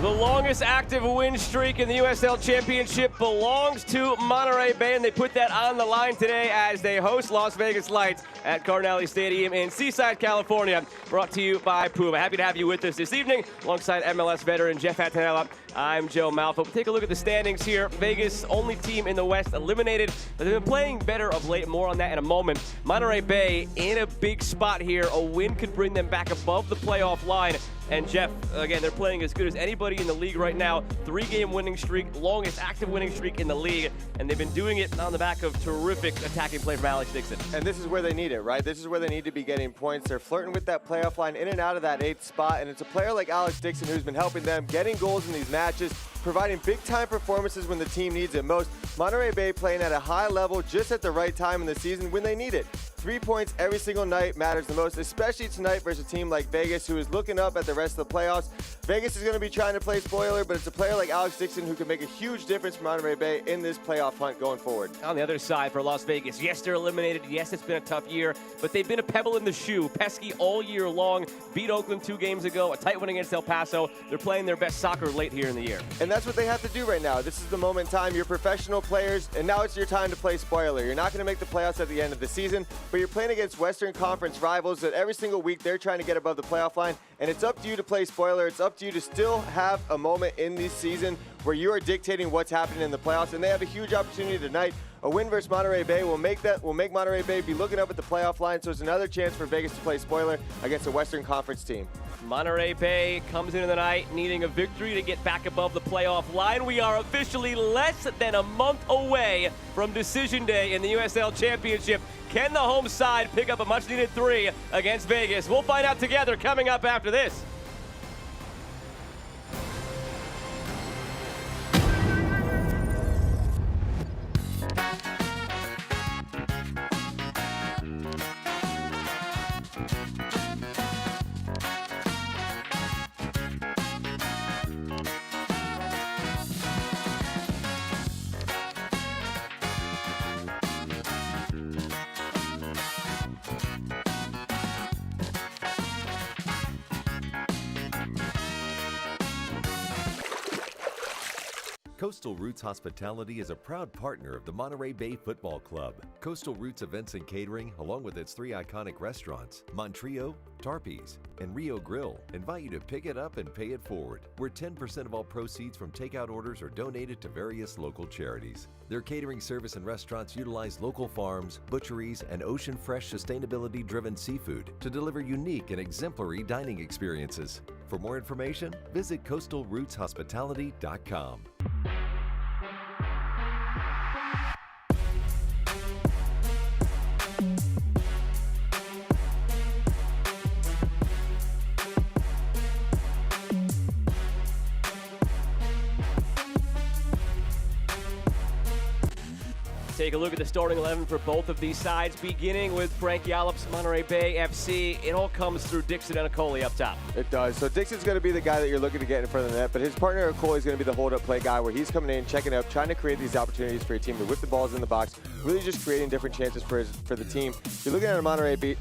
The longest active win streak in the USL Championship belongs to Monterey Bay, and they put that on the line today as they host Las Vegas Lights at Carnelli Stadium in Seaside, California. Brought to you by Puma. Happy to have you with us this evening alongside MLS veteran Jeff Attanella. I'm Joe Malfa. Take a look at the standings here. Vegas, only team in the West eliminated, but they've been playing better of late. More on that in a moment. Monterey Bay in a big spot here. A win could bring them back above the playoff line. And Jeff, again, they're playing as good as anybody in the league right now. 3-game winning streak, longest active winning streak in the league. And they've been doing it on the back of terrific attacking play from Alex Dixon. And this is where they need it, right? This is where they need to be getting points. They're flirting with that playoff line in and out of that 8th spot. And it's a player like Alex Dixon who's been helping them, getting goals in these matches, providing big-time performances when the team needs it most. Monterey Bay playing at a high level just at the right time in the season when they need it. 3 points every single night matters the most, especially tonight versus a team like Vegas, who is looking up at the rest of the playoffs. Vegas is going to be trying to play spoiler, but it's a player like Alex Dixon who can make a huge difference for Monterey Bay in this playoff hunt going forward. On the other side for Las Vegas, yes, they're eliminated. Yes, it's been a tough year, but they've been a pebble in the shoe. Pesky all year long. Beat Oakland 2 games ago, a tight win against El Paso. They're playing their best soccer late here in the year. And that's what they have to do right now. This is the moment in time. You're professional players, and now it's your time to play spoiler. You're not going to make the playoffs at the end of the season, but you're playing against Western Conference rivals that every single week they're trying to get above the playoff line, and it's up to you to play spoiler. It's up to you to still have a moment in this season where you are dictating what's happening in the playoffs, and they have a huge opportunity tonight. A win versus Monterey Bay will make Monterey Bay be looking up at the playoff line, so it's another chance for Vegas to play spoiler against a Western Conference team. Monterey Bay comes into the night needing a victory to get back above the playoff line. We are officially less than a month away from decision day in the USL Championship. Can the home side pick up a much-needed 3 against Vegas? We'll find out together coming up after this. Coastal Roots Hospitality is a proud partner of the Monterey Bay Football Club. Coastal Roots Events and Catering, along with its 3 iconic restaurants, Montrio, Tarpe's, and Rio Grill, invite you to pick it up and pay it forward, where 10% of all proceeds from takeout orders are donated to various local charities. Their catering service and restaurants utilize local farms, butcheries, and ocean-fresh, sustainability-driven seafood to deliver unique and exemplary dining experiences. For more information, visit coastalrootshospitality.com. Take a look at the starting 11 for both of these sides, beginning with Frank Yallop's Monterey Bay FC. It all comes through Dixon and Okoli up top. It does. So Dixon's going to be the guy that you're looking to get in front of the net, but his partner Okoli is going to be the hold-up play guy where he's coming in, checking up, trying to create these opportunities for your team to whip the balls in the box, really just creating different chances for the team. You're looking at a Monterey Bay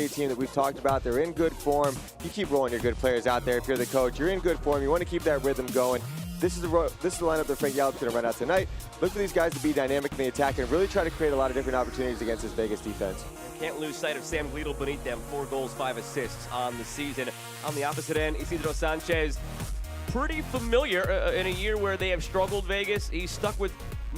team that we've talked about. They're in good form. You keep rolling your good players out there. If you're the coach, you're in good form. You want to keep that rhythm going. This is the lineup that Frank Yallop's going to run out tonight. Look for these guys to be dynamic in the attack and really try to create a lot of different opportunities against this Vegas defense. Can't lose sight of Sam Gleadle beneath them. 4 goals, 5 assists on the season. On the opposite end, Isidro Sanchez, pretty familiar in a year where they have struggled, Vegas. He's stuck with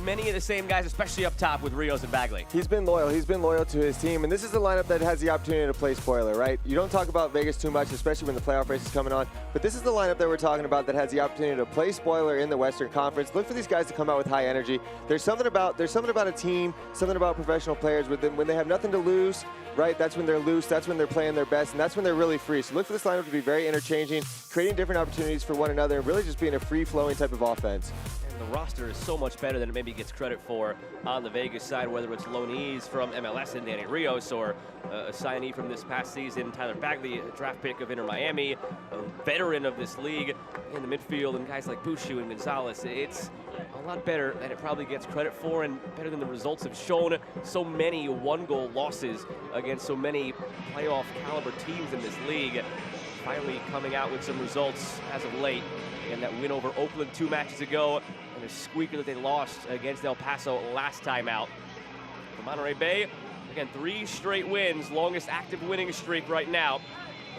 many of the same guys, especially up top with Rios and Bagley. He's been loyal. He's been loyal to his team, and this is a lineup that has the opportunity to play spoiler, right? You don't talk about Vegas too much, especially when the playoff race is coming on, but this is the lineup that we're talking about that has the opportunity to play spoiler in the Western Conference. Look for these guys to come out with high energy. There's something about a team, something about professional players with them when they have nothing to lose, right? That's when they're loose, that's when they're playing their best, and that's when they're really free. So look for this lineup to be very interchanging, creating different opportunities for one another, and really just being a free-flowing type of offense. The roster is so much better than it maybe gets credit for on the Vegas side, whether it's loanees from MLS and Danny Rios or a signee from this past season, Tyler Bagley, a draft pick of Inter Miami, a veteran of this league in the midfield, and guys like Bushu and Gonzalez. It's a lot better than it probably gets credit for, and better than the results have shown. So many one-goal losses against so many playoff caliber teams in this league. finally coming out with some results as of late. And that win over Oakland 2 matches ago, and a squeaker that they lost against El Paso last time out. For Monterey Bay, again, 3 straight wins, longest active winning streak right now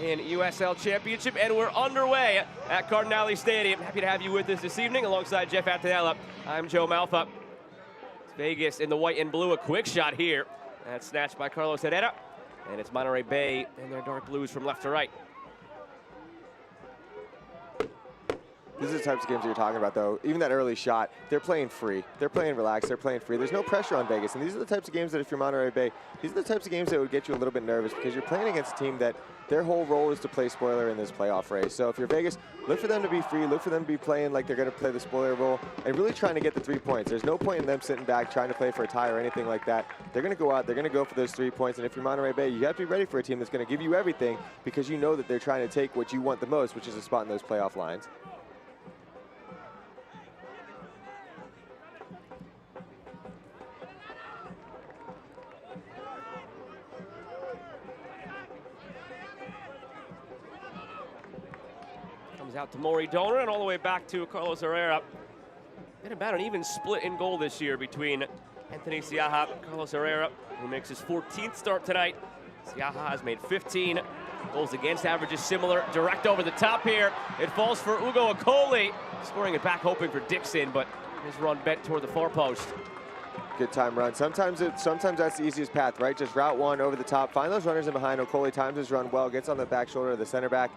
in USL Championship, and we're underway at Cardinale Stadium. Happy to have you with us this evening alongside Jeff Attanella. I'm Joe Malfa. It's Vegas in the white and blue, a quick shot here. That's snatched by Carlos Herrera, and it's Monterey Bay in their dark blues from left to right. These are the types of games that you're talking about, though. Even that early shot, they're playing free. They're playing relaxed. They're playing free. There's no pressure on Vegas. And these are the types of games that if you're Monterey Bay, these are the types of games that would get you a little bit nervous because you're playing against a team that their whole role is to play spoiler in this playoff race. So if you're Vegas, look for them to be free. Look for them to be playing like they're going to play the spoiler role and really trying to get the 3 points. There's no point in them sitting back trying to play for a tie or anything like that. They're going to go out. They're going to go for those 3 points. And if you're Monterey Bay, you have to be ready for a team that's going to give you everything because you know that they're trying to take what you want the most, which is a spot in those playoff lines. Out to Maury Donor and all the way back to Carlos Herrera. Been about an even split in goal this year between Anthony Siaha and Carlos Herrera, who makes his 14th start tonight. Siaha has made 15. Goals against average is similar. Direct over the top here. It falls for Ugo Akoli. Scoring it back, hoping for Dixon, but his run bent toward the far post. Good time run. Sometimes that's the easiest path, right? Just route one over the top. Find those runners in behind. Akoli times his run well, gets on the back shoulder of the center back.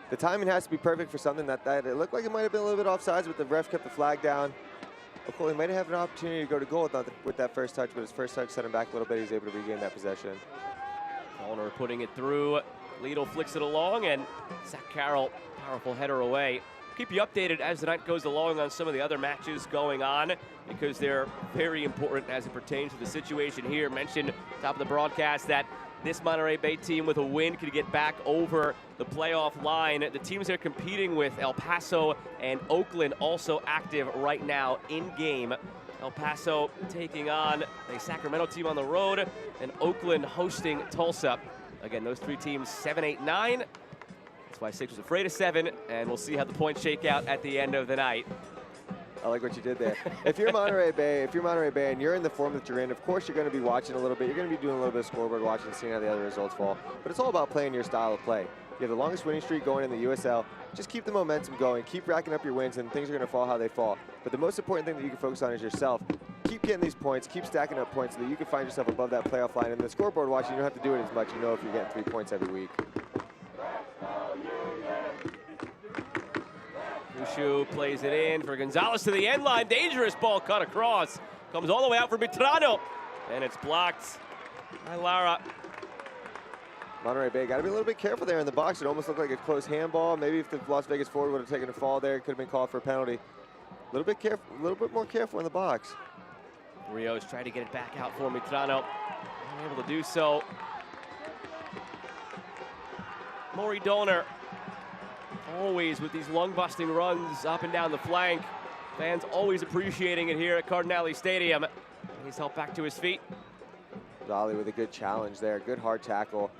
The timing has to be perfect for something that it looked like it might have been a little bit offsides, but the ref kept the flag down. Okoli might have an opportunity to go to goal with that first touch, but his first touch set him back a little bit. He's able to regain that possession. Donor putting it through. Lido flicks it along, and Zach Carroll, powerful header away. Keep you updated as the night goes along on some of the other matches going on because they're very important as it pertains to the situation here. Mentioned top of the broadcast that this Monterey Bay team with a win could get back over the playoff line. The teams they're competing with, El Paso and Oakland, also active right now in game. El Paso taking on a Sacramento team on the road, and Oakland hosting Tulsa. Again, those 3 teams, 7, 8, 9. That's why 6 was afraid of 7, and we'll see how the points shake out at the end of the night. I like what you did there. If you're Monterey Bay, and you're in the form that you're in, of course you're going to be watching a little bit. You're going to be doing a little bit of scoreboard watching, seeing how the other results fall. But it's all about playing your style of play. You have the longest winning streak going in the USL. Just keep the momentum going. Keep racking up your wins, and things are going to fall how they fall. But the most important thing that you can focus on is yourself. Keep getting these points. Keep stacking up points so that you can find yourself above that playoff line. And the scoreboard watching, you don't have to do it as much. You know if you're getting 3 points every week. Ushu plays it in for Gonzalez to the end line. Dangerous ball cut across. Comes all the way out for Mitrano. And it's blocked by Lara. Monterey Bay got to be a little bit careful there in the box. It almost looked like a close handball. Maybe if the Las Vegas forward would have taken a fall there, it could have been called for a penalty. A little bit more careful in the box. Rios tried to get it back out for Mitrano. Unable to do so. Maury Donor. Always with these lung-busting runs up and down the flank. Fans always appreciating it here at Cardinale Stadium. He's helped back to his feet. Zali with a good challenge there. Good hard tackle.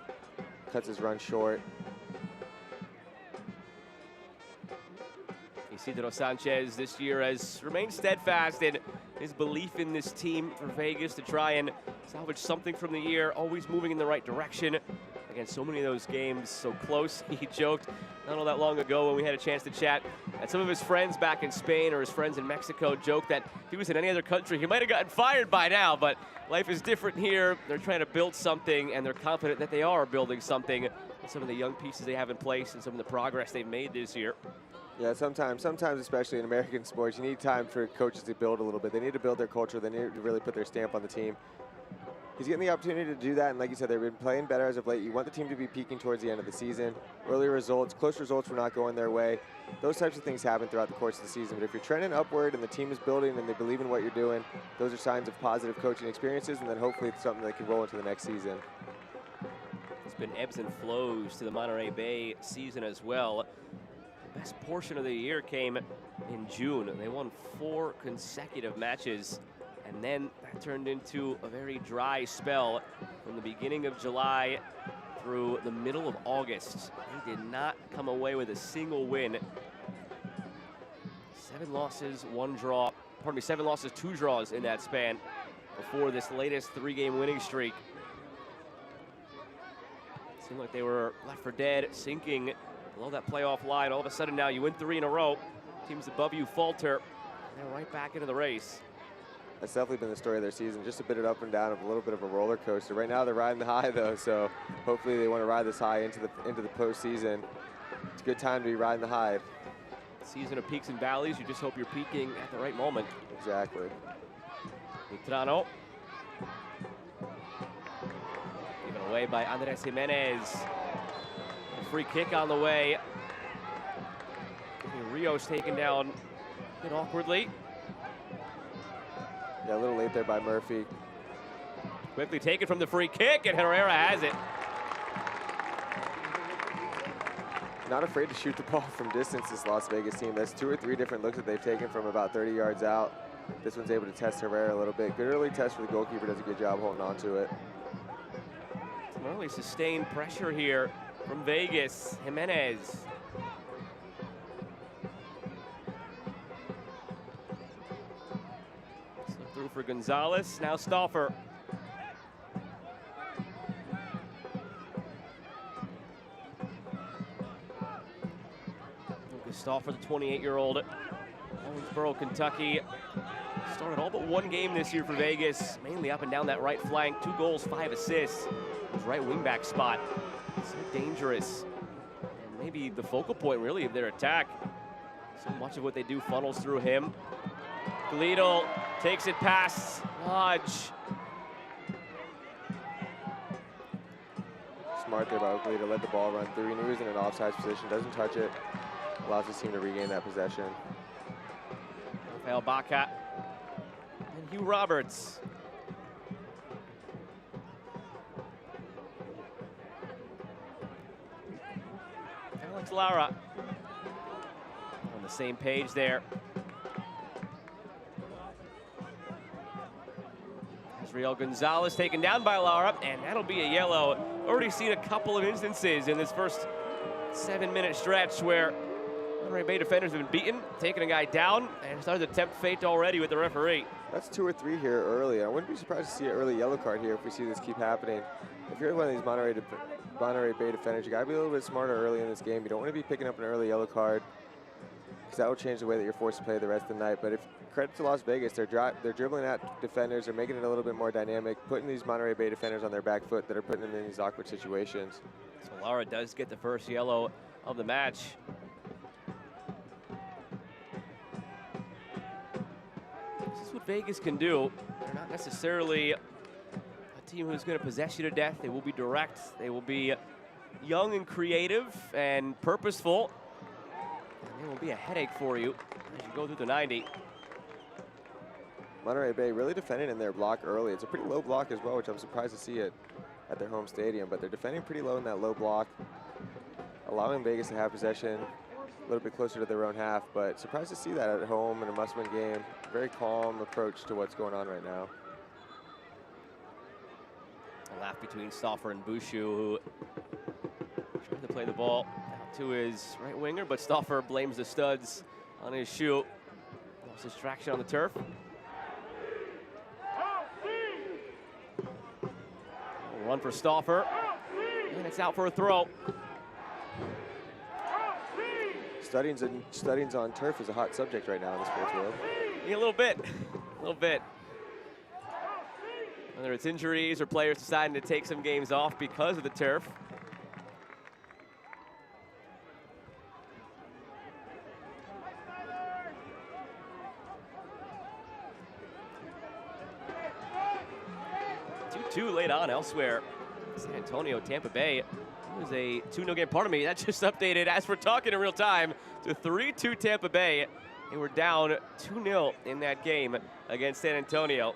Cuts his run short. Isidro Sanchez this year has remained steadfast in his belief in this team for Vegas to try and salvage something from the year, always moving in the right direction. Again, so many of those games so close. He joked not all that long ago when we had a chance to chat that some of his friends back in Spain or his friends in Mexico joked that if he was in any other country, he might have gotten fired by now, but life is different here. They're trying to build something, and they're confident that they are building something. Some of the young pieces they have in place and some of the progress they've made this year. Yeah, sometimes, especially in American sports, you need time for coaches to build a little bit. They need to build their culture. They need to really put their stamp on the team. He's getting the opportunity to do that, and like you said, they've been playing better as of late. You want the team to be peaking towards the end of the season. Early results, close results were not going their way. Those types of things happen throughout the course of the season, but if you're trending upward and the team is building and they believe in what you're doing, those are signs of positive coaching experiences, and then hopefully it's something that can roll into the next season. It's been ebbs and flows to the Monterey Bay season as well. The best portion of the year came in June. They won 4 consecutive matches, and then that turned into a very dry spell from the beginning of July through the middle of August. They did not come away with a single win. 7 losses, 1 draw. Pardon me, 7 losses, 2 draws in that span before this latest 3-game winning streak. Seemed like they were left for dead, sinking below that playoff line. All of a sudden now you win 3 in a row. Teams above you falter. They're right back into the race. That's definitely been the story of their season, just a bit of up and down, of a little bit of a roller coaster. Right now they're riding the high though, so hopefully they want to ride this high into the postseason. It's a good time to be riding the high. Season of peaks and valleys. You just hope you're peaking at the right moment. Exactly. Vitrano. Given away by Andres Jimenez. A free kick on the way. Rios taken down a bit awkwardly. Yeah, a little late there by Murphy. Quickly taken from the free kick, and Herrera has it. Not afraid to shoot the ball from distance, this Las Vegas team. That's 2 or 3 different looks that they've taken from about 30 yards out. This one's able to test Herrera a little bit. Good early test for the goalkeeper, does a good job holding on to it. Some early sustained pressure here from Vegas. Jimenez. Slip through for Gonzalez, now Stauffer. Stauffer, the 28-year-old, Owensboro, Kentucky. Started all but 1 game this year for Vegas, mainly up and down that right flank. 2 goals, 5 assists. His right wingback spot, so dangerous. And maybe the focal point, really, of their attack. So much of what they do funnels through him. Gleedle takes it past Lodge. Smart there by Oakley to let the ball run through. He knew he was in an offside position, doesn't touch it. Allows his team to regain that possession. Rafael Baca and Hugh Roberts. Alex Lara on the same page there. Israel Gonzalez taken down by Lara, and that'll be a yellow. Already seen a couple of instances in this first 7-minute stretch where Monterey Bay defenders have been beaten, taking a guy down, and started to tempt fate already with the referee. That's 2 or 3 here early. I wouldn't be surprised to see an early yellow card here if we see this keep happening. If you're one of these Monterey Bay defenders, you gotta be a little bit smarter early in this game. You don't want to be picking up an early yellow card, because that will change the way that you're forced to play the rest of the night. But if credit to Las Vegas, they're dribbling at defenders, they're making it a little bit more dynamic, putting these Monterey Bay defenders on their back foot that are putting them in these awkward situations. So Lara does get the first yellow of the match. This is what Vegas can do. They're not necessarily a team who's going to possess you to death. They will be direct. They will be young and creative and purposeful. And they will be a headache for you as you go through the 90. Monterey Bay really defending in their block early. It's a pretty low block as well, which I'm surprised to see it at their home stadium, but they're defending pretty low in that low block, allowing Vegas to have possession a little bit closer to their own half, but surprised to see that at home in a must-win game. Very calm approach to what's going on right now. A laugh between Stauffer and Bouchou, who tried to play the ball out to his right winger, but Stauffer blames the studs on his shoe. Lost his traction on the turf. Run for Stauffer, and it's out for a throw. Studdings on turf is a hot subject right now in the sports world. Yeah, a little bit. Whether it's injuries or players deciding to take some games off because of the turf. Two late on elsewhere. San Antonio, Tampa Bay. It was a 2-0 game. Pardon me, that just updated as we're talking in real time to 3-2 Tampa Bay. They were down 2-0 in that game against San Antonio.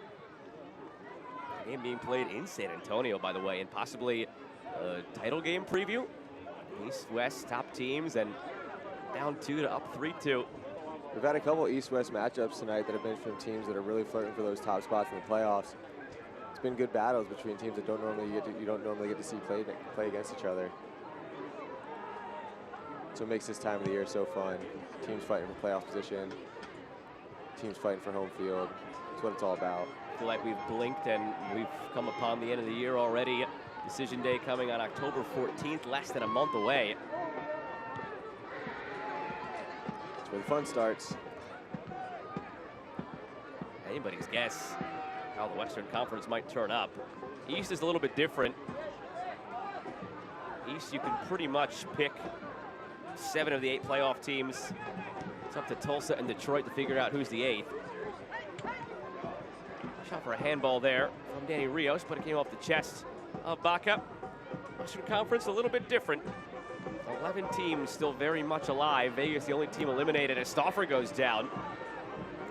The game being played in San Antonio, by the way, and possibly a title game preview. East-West top teams, and down 2 to up 3-2. We've had a couple East-West matchups tonight that have been from teams that are really flirting for those top spots in the playoffs. been good battles between teams that you don't normally get to see play against each other. So it makes this time of the year so fun. Teams fighting for playoff position, teams fighting for home field. That's what it's all about. I feel like we've blinked and we've come upon the end of the year already. Decision day coming on October 14th, less than a month away. That's where the fun starts. Anybody's guess how the Western Conference might turn up. East is a little bit different. East, you can pretty much pick 7 of the 8 playoff teams. It's up to Tulsa and Detroit to figure out who's the 8th. Shot for a handball there from Danny Rios, but it came off the chest of Baca. Western Conference a little bit different. 11 teams still very much alive. Vegas the only team eliminated as Stauffer goes down.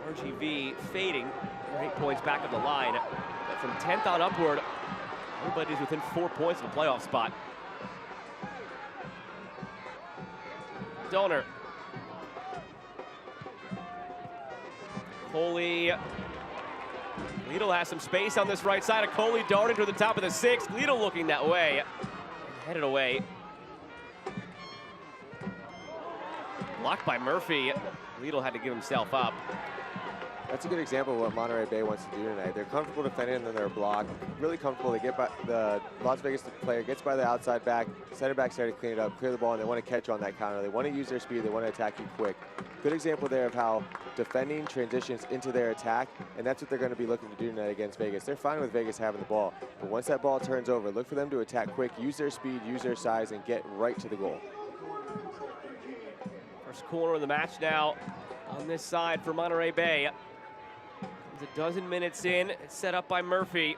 RGV fading. They're 8 points back of the line. But from 10th on upward, everybody's within 4 points of a playoff spot. Donor. Coley. Lidl has some space on this right side of Coley, darting to the top of the 6th. Lidl looking that way. Headed away. Blocked by Murphy. Lidl had to give himself up. That's a good example of what Monterey Bay wants to do tonight. They're comfortable defending and then they're blocked. Really comfortable. They get by the Las Vegas player gets by the outside back. Center back started to clean it up, clear the ball, and they want to catch on that counter. They want to use their speed. They want to attack you quick. Good example there of how defending transitions into their attack, and that's what they're going to be looking to do tonight against Vegas. They're fine with Vegas having the ball, but once that ball turns over, look for them to attack quick, use their speed, use their size, and get right to the goal. First corner of the match now on this side for Monterey Bay. Comes a dozen minutes in. It's set up by Murphy.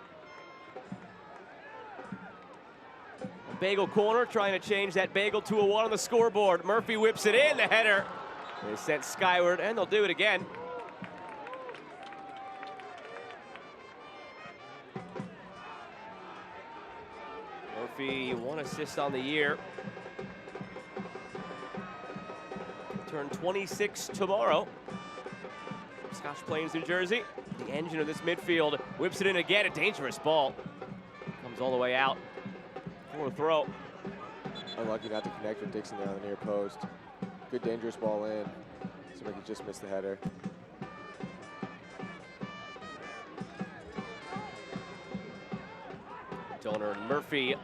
A bagel corner, trying to change that bagel to a 1 on the scoreboard. Murphy whips it in, the header is sent skyward, and they'll do it again. Murphy, 1 assist on the year. Turn 26 tomorrow. Scotch Plains, New Jersey. The engine of this midfield whips it in again. A dangerous ball. Comes all the way out for a throw. Unlucky not to connect with Dixon there on the near post. Good dangerous ball in. Somebody just missed the header. Donor and Murphy.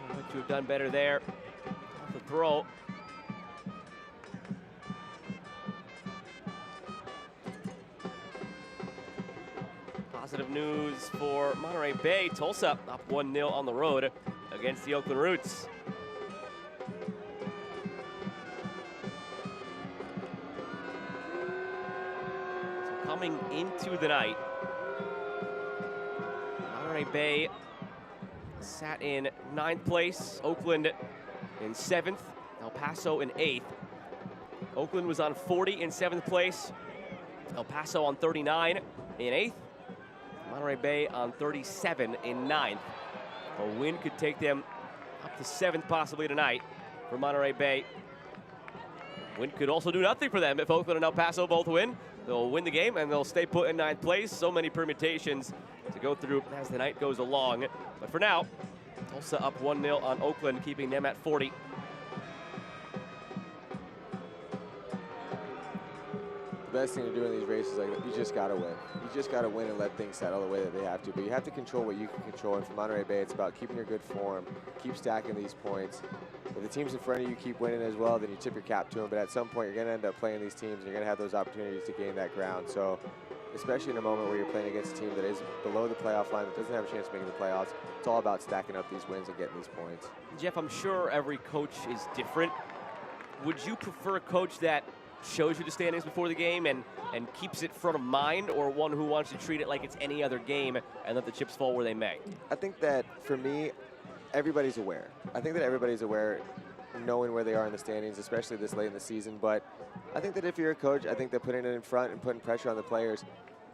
What you have done better there. Off the throw. Positive news for Monterey Bay. Tulsa up 1-0 on the road against the Oakland Roots. So coming into the night, Monterey Bay sat in 9th place, Oakland in 7th, El Paso in 8th. Oakland was on 40 in 7th place, El Paso on 39 in 8th. Monterey Bay on 37 in 9th. A win could take them up to 7th possibly tonight for Monterey Bay. Win could also do nothing for them if Oakland and El Paso both win. They'll win the game and they'll stay put in 9th place. So many permutations to go through as the night goes along. But for now, Tulsa up 1-0 on Oakland, keeping them at 40. The best thing to do in these races, like, you just got to win. You just got to win and let things settle the way that they have to. But you have to control what you can control. And for Monterey Bay, it's about keeping your good form, keep stacking these points. If the teams in front of you keep winning as well, then you tip your cap to them. But at some point, you're going to end up playing these teams, and you're going to have those opportunities to gain that ground. So, especially in a moment where you're playing against a team that is below the playoff line, that doesn't have a chance of making the playoffs, it's all about stacking up these wins and getting these points. Jeff, I'm sure every coach is different. Would you prefer a coach that shows you the standings before the game and keeps it front of mind, or one who wants to treat it like it's any other game and let the chips fall where they may? I think that, for me, everybody's aware. I think that everybody's aware, knowing where they are in the standings, especially this late in the season. But I think that if you're a coach, I think that putting it in front and putting pressure on the players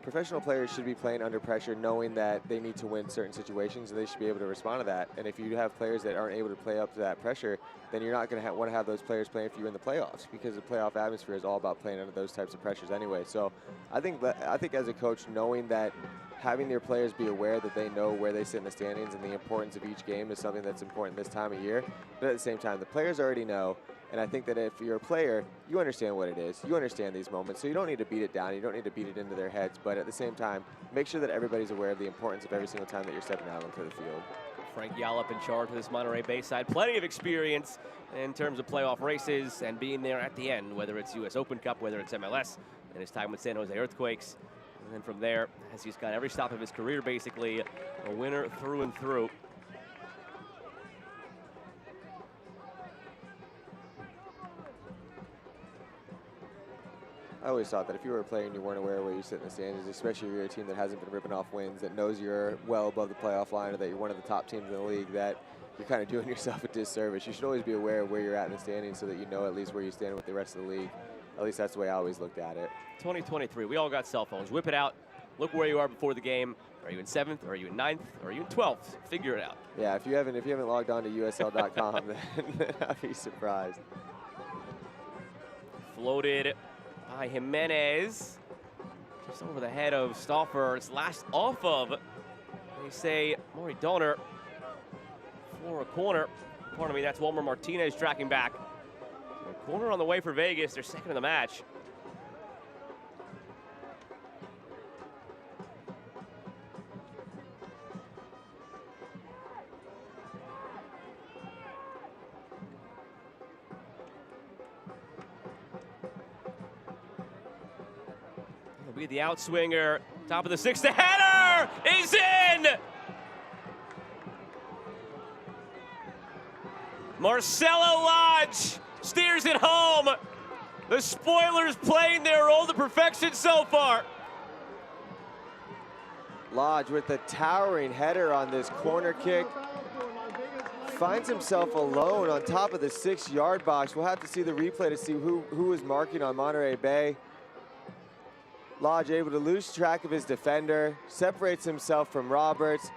professional players should be playing under pressure knowing that they need to win certain situations, and they should be able to respond to that. And if you have players that aren't able to play up to that pressure, then you're not going to want to have those players playing for you in the playoffs, because the playoff atmosphere is all about playing under those types of pressures anyway. So I think as a coach, knowing that having your players be aware that they know where they sit in the standings and the importance of each game is something that's important this time of year. But at the same time, the players already know. And I think that if you're a player, you understand what it is. You understand these moments, so you don't need to beat it down. You don't need to beat it into their heads. But at the same time, make sure that everybody's aware of the importance of every single time that you're stepping out onto the field. Frank Yallop in charge of this Monterey Bay side. Plenty of experience in terms of playoff races and being there at the end, whether it's U.S. Open Cup, whether it's MLS, and his time with San Jose Earthquakes. And then from there, as he's got every stop of his career, basically, a winner through and through. I always thought that if you were a player and you weren't aware where you sit in the standings, especially if you're a team that hasn't been ripping off wins, that knows you're well above the playoff line, or that you're one of the top teams in the league, that you're kind of doing yourself a disservice. You should always be aware of where you're at in the standings so that you know at least where you stand with the rest of the league. At least that's the way I always looked at it. 2023, we all got cell phones. Whip it out. Look where you are before the game. Are you in 7th? Are you in 9th? Are you in 12th? Figure it out. Yeah, if you haven't logged on to USL.com, then I'd be surprised. Floated by Jimenez, just over the head of Stauffer. It's last off of, they say, Maury Donner for a corner. Pardon me, that's Walmer Martinez tracking back. So a corner on the way for Vegas, their second of the match. Be the outswinger, top of the 6th, the header is in! Marcelo Lodge steers it home. The spoilers playing their role to perfection so far. Lodge with the towering header on this corner kick. Finds himself alone on top of the 6-yard box. We'll have to see the replay to see who was marking on Monterey Bay. Lodge able to lose track of his defender, separates himself from Roberts.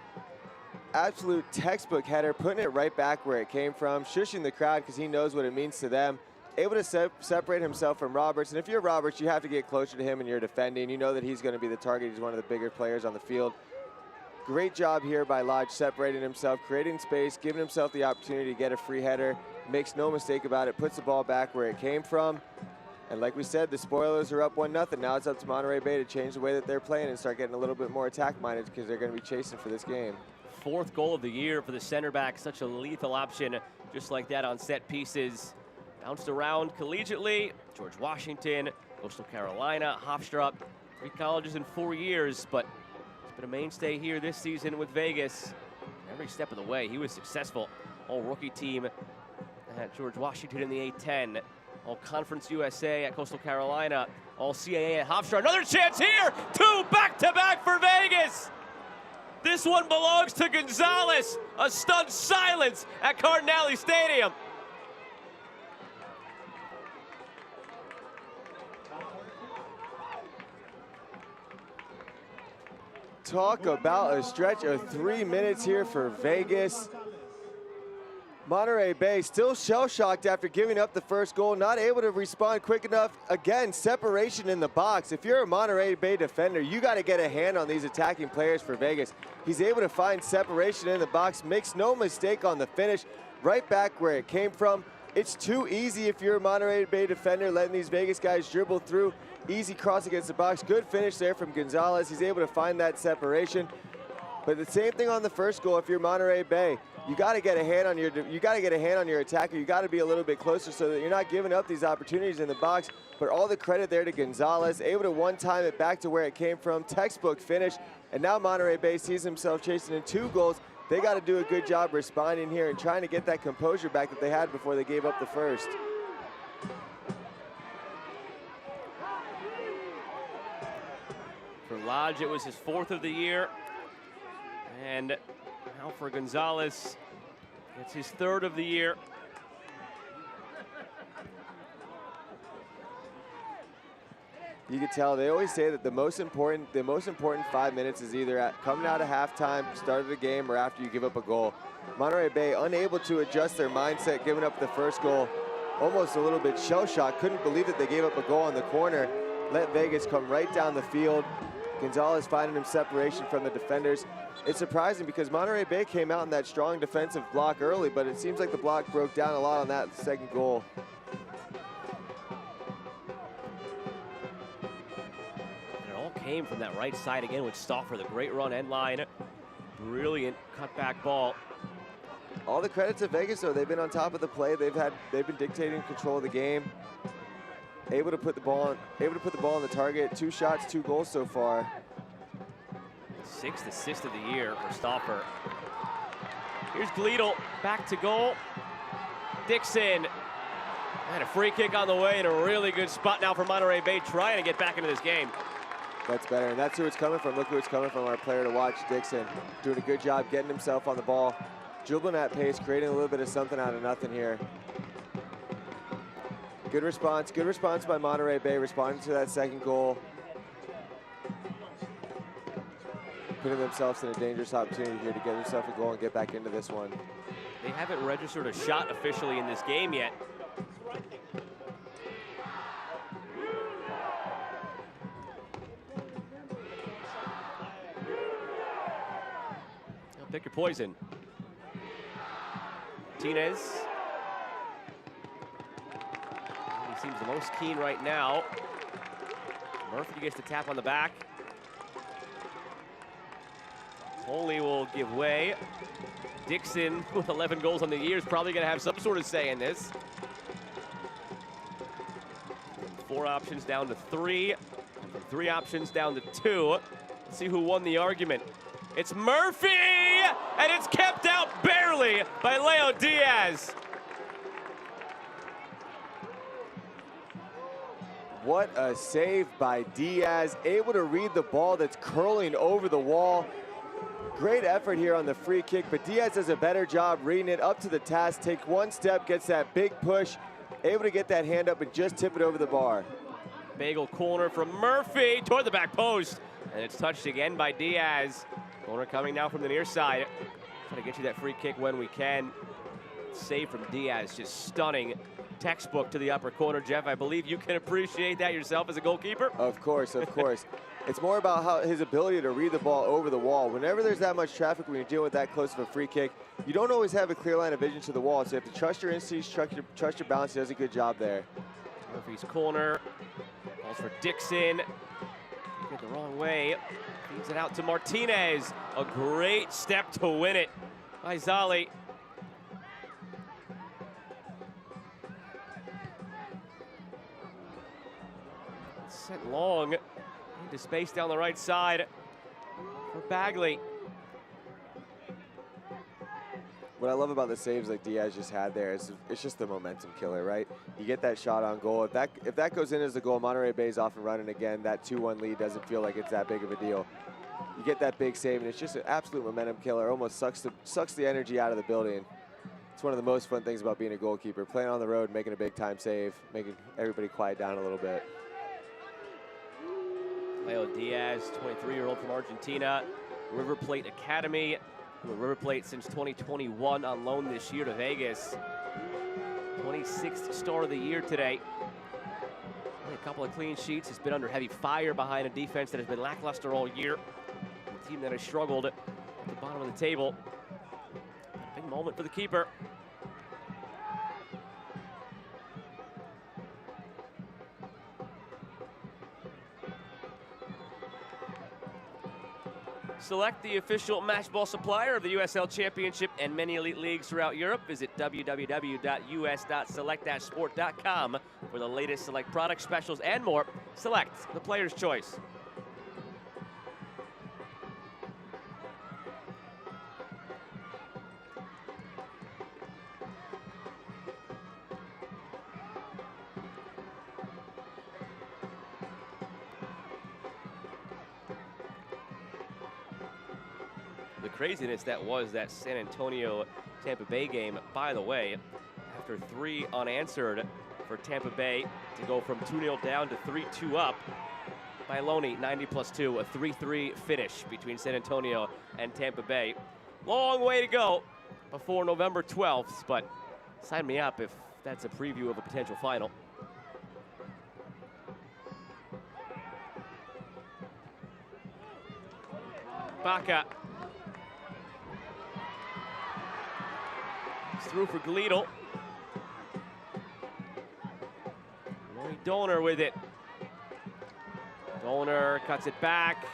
Absolute textbook header, putting it right back where it came from, shushing the crowd because he knows what it means to them. Able to separate himself from Roberts, and if you're Roberts, you have to get closer to him and you're defending. You know that he's going to be the target. He's one of the bigger players on the field. Great job here by Lodge, separating himself, creating space, giving himself the opportunity to get a free header. Makes no mistake about it, puts the ball back where it came from. And like we said, the spoilers are up 1-0. Now it's up to Monterey Bay to change the way that they're playing and start getting a little bit more attack-minded, because they're going to be chasing for this game. 4th goal of the year for the center back. Such a lethal option, just like that on set pieces. Bounced around collegiately. George Washington, Coastal Carolina, Hofstra. 3 colleges in 4 years, but he's been a mainstay here this season with Vegas. Every step of the way, he was successful. All rookie team at George Washington in the A-10. All Conference USA at Coastal Carolina. All CAA at Hofstra. Another chance here. 2 back-to-back for Vegas. This one belongs to Gonzalez. A stunned silence at Cardinale Stadium. Talk about a stretch of 3 minutes here for Vegas. Monterey Bay still shell-shocked after giving up the first goal, not able to respond quick enough. Again, separation in the box. If you're a Monterey Bay defender, you got to get a hand on these attacking players for Vegas. He's able to find separation in the box, makes no mistake on the finish, right back where it came from. It's too easy if you're a Monterey Bay defender, letting these Vegas guys dribble through. Easy cross against the box. Good finish there from Gonzalez. He's able to find that separation. But the same thing on the first goal if you're Monterey Bay. You got to get a hand on your attacker. You got to be a little bit closer so that you're not giving up these opportunities in the box. But all the credit there to Gonzalez, able to one-time it back to where it came from. Textbook finish. And now Monterey Bay sees himself chasing in 2 goals. They got to do a good job responding here and trying to get that composure back that they had before they gave up the first. For Lodge, it was his 4th of the year. And now for Gonzalez, it's his 3rd of the year. You can tell they always say that the most important 5 minutes is either at coming out of halftime, start of the game, or after you give up a goal. Monterey Bay unable to adjust their mindset, giving up the first goal, almost a little bit shell-shocked. Couldn't believe that they gave up a goal on the corner. Let Vegas come right down the field. Gonzalez finding him separation from the defenders. It's surprising because Monterey Bay came out in that strong defensive block early, but it seems like the block broke down a lot on that second goal. Came from that right side again with Stauffer, the great run end line. Brilliant cutback ball. All the credit to Vegas though, they've been on top of the play. They've been dictating control of the game. Able to put the ball on the target. 2 shots, 2 goals so far. 6th assist of the year for Stauffer. Here's Gleedle, back to goal. Dixon. And a free kick on the way and a really good spot now for Monterey Bay trying to get back into this game. That's better, and that's who it's coming from. Look who it's coming from, our player to watch, Dixon. Doing a good job getting himself on the ball, dribbling at pace, creating a little bit of something out of nothing here. Good response by Monterey Bay, responding to that second goal. Putting themselves in a dangerous opportunity here to get themselves a goal and get back into this one. They haven't registered a shot officially in this game yet. Pick your poison. Martinez. He seems the most keen right now. Murphy gets the tap on the back. Foley will give way. Dixon, with 11 goals on the year, is probably going to have some sort of say in this. 4 options down to 3. From 3 options down to 2. Let's see who won the argument. It's Murphy, and it's kept out barely by Leo Diaz. What a save by Diaz, able to read the ball that's curling over the wall. Great effort here on the free kick, but Diaz does a better job reading it up to the task, take 1 step, gets that big push, able to get that hand up and just tip it over the bar. Bagel corner from Murphy toward the back post, and it's touched again by Diaz. Corner coming now from the near side. Trying to get you that free kick when we can. Save from Diaz, just stunning. Textbook to the upper corner. Jeff, I believe you can appreciate that yourself as a goalkeeper. Of course, of course. It's more about his ability to read the ball over the wall. Whenever there's that much traffic, when you're dealing with that close of a free kick, you don't always have a clear line of vision to the wall, so you have to trust your instincts, trust your balance. He does a good job there. Murphy's corner. Calls for Dixon. Get the wrong way. Feeds it out to Martinez. A great step to win it by Zali. Sent long into space down the right side for Bagley. What I love about the saves like Diaz just had there is it's just the momentum killer, right? You get that shot on goal. If that goes in as a goal, Monterey Bay's off and running again. That 2-1 lead doesn't feel like it's that big of a deal. You get that big save, and it's just an absolute momentum killer. Almost sucks the energy out of the building. It's one of the most fun things about being a goalkeeper, playing on the road, making a big-time save, making everybody quiet down a little bit. Leo Diaz, 23-year-old from Argentina, River Plate Academy. River Plate since 2021, on loan this year to Vegas. 26th star of the year today. Only a couple of clean sheets. Has been under heavy fire behind a defense that has been lackluster all year. A team that has struggled at the bottom of the table. Big moment for the keeper. Select, the official match ball supplier of the USL Championship and many elite leagues throughout Europe. Visit www.us.select-sport.com for the latest Select product specials and more. Select, the player's choice. The craziness that was that San Antonio-Tampa Bay game. By the way, after 3 unanswered for Tampa Bay, to go from 2-0 down to 3-2 up. Bailoni, 90+2, a 3-3 finish between San Antonio and Tampa Bay. Long way to go before November 12th, but sign me up if that's a preview of a potential final. Baca. He's through for Gleedle. Roy Donor with it. Donor cuts it back.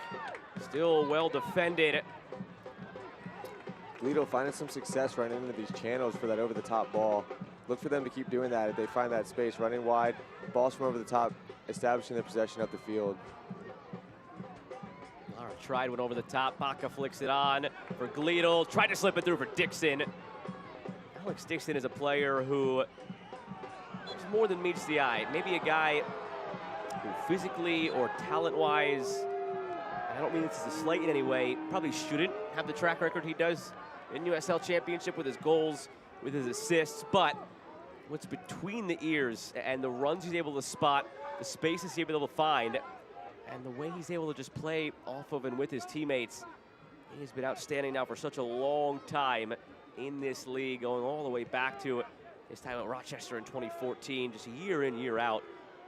Still well defended. Gleedle finding some success running into these channels for that over-the-top ball. Look for them to keep doing that if they find that space, running wide, balls from over the top, establishing their possession up the field. Lara tried one over the top. Baca flicks it on for Gleedle. Tried to slip it through for Dixon. Alex Dixon is a player who just more than meets the eye. Maybe a guy who physically or talent-wise, I don't mean this is a slight in any way, probably shouldn't have the track record he does in USL Championship with his goals, with his assists, but what's between the ears and the runs he's able to spot, the spaces he's able to find, and the way he's able to just play off of and with his teammates, he's been outstanding now for such a long time in this league, going all the way back to his time at Rochester in 2014, just year in, year out.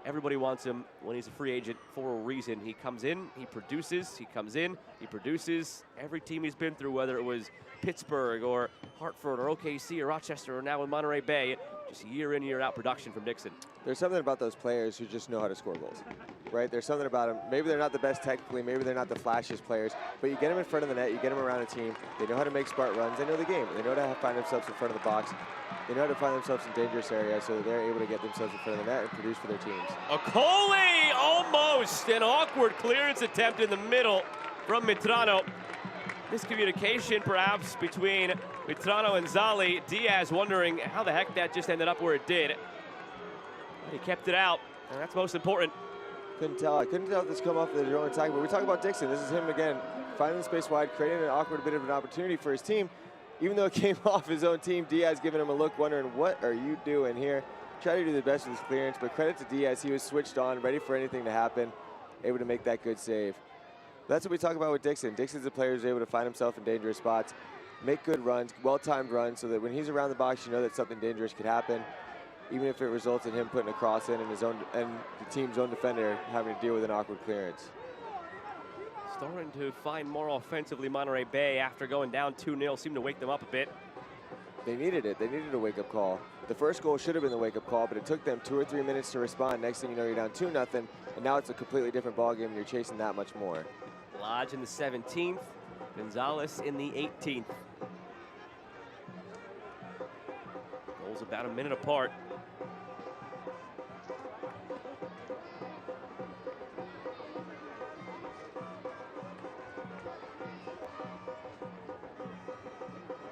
Everybody wants him when he's a free agent for a reason. He comes in, he produces, he comes in, he produces. Every team he's been through, whether it was Pittsburgh or Hartford or OKC or Rochester or now in Monterey Bay, just year in, year out production from Dixon. There's something about those players who just know how to score goals, right? There's something about them. Maybe they're not the best technically, maybe they're not the flashiest players, but you get them in front of the net, you get them around a team, they know how to make smart runs, they know the game, they know how to find themselves in front of the box, they know how to find themselves in dangerous areas so that they're able to get themselves in front of the net and produce for their teams. Acoli, almost an awkward clearance attempt in the middle from Mitrano. Miscommunication perhaps between Mitrano and Zali. Diaz wondering how the heck that just ended up where it did. He kept it out, and that's most important. Couldn't tell. I couldn't tell if this come off their own attack, but we talk about Dixon. This is him again, finding the space wide, creating an awkward bit of an opportunity for his team. Even though it came off his own team, Diaz giving him a look, wondering, what are you doing here? Try to do the best with his clearance, but credit to Diaz. He was switched on, ready for anything to happen, able to make that good save. That's what we talk about with Dixon. Dixon's a player who's able to find himself in dangerous spots, make good runs, well-timed runs, so that when he's around the box, you know that something dangerous could happen, even if it results in him putting a cross in and his own and the team's own defender having to deal with an awkward clearance. Starting to find more offensively, Monterey Bay, after going down 2-0, seemed to wake them up a bit. They needed it. They needed a wake-up call. The first goal should have been the wake-up call, but it took them 2 or 3 minutes to respond. Next thing you know, you're down 2-0, and now it's a completely different ballgame, and you're chasing that much more. Lodge in the 17th, Gonzalez in the 18th. Goals about a minute apart.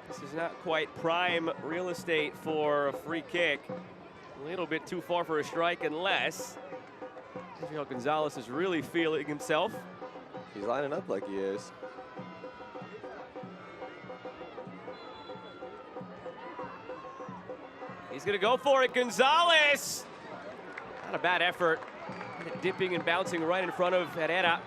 This is not quite prime real estate for a free kick. A little bit too far for a strike unless Rafael Gonzalez is really feeling himself. He's lining up like he is. He's gonna go for it, Gonzalez! Not a bad effort. Dipping and bouncing right in front of Herrera.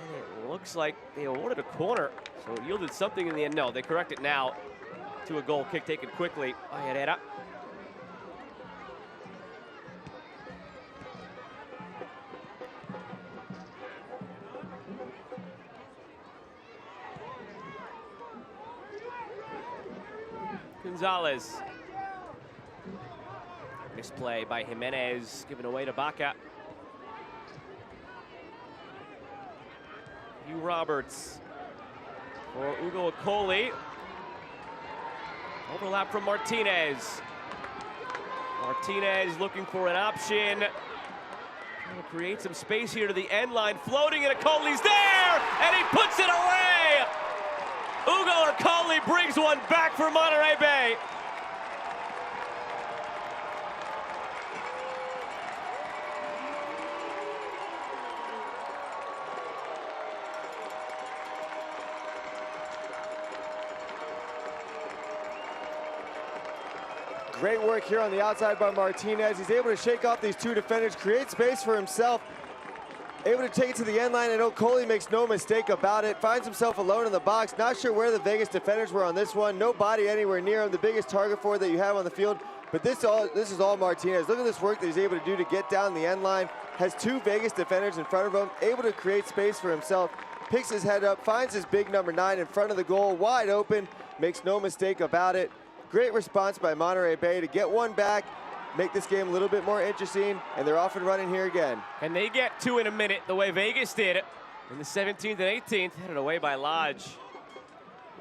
And it looks like they awarded a corner, so it yielded something in the end. No, they correct it now to a goal kick taken quickly by Herrera. Gonzalez. Misplay by Jimenez, given away to Baca. Hugh Roberts for Ugo Acoli. Overlap from Martinez. Martinez looking for an option. Trying to create some space here to the end line. Floating, and Acoli's there! And he puts it away! Ugo Acoli brings one back for Monterey Bay. Great work here on the outside by Martinez. He's able to shake off these two defenders, create space for himself, able to take it to the end line, and Okoli makes no mistake about it. Finds himself alone in the box. Not sure where the Vegas defenders were on this one. Nobody anywhere near him. The biggest target for that you have on the field. But this is all Martinez. Look at this work that he's able to do to get down the end line. Has two Vegas defenders in front of him, able to create space for himself. Picks his head up, finds his big number 9 in front of the goal, wide open. Makes no mistake about it. Great response by Monterey Bay to get one back, make this game a little bit more interesting, and they're off and running here again. And they get 2 in a minute, the way Vegas did in the 17th and 18th, headed away by Lodge.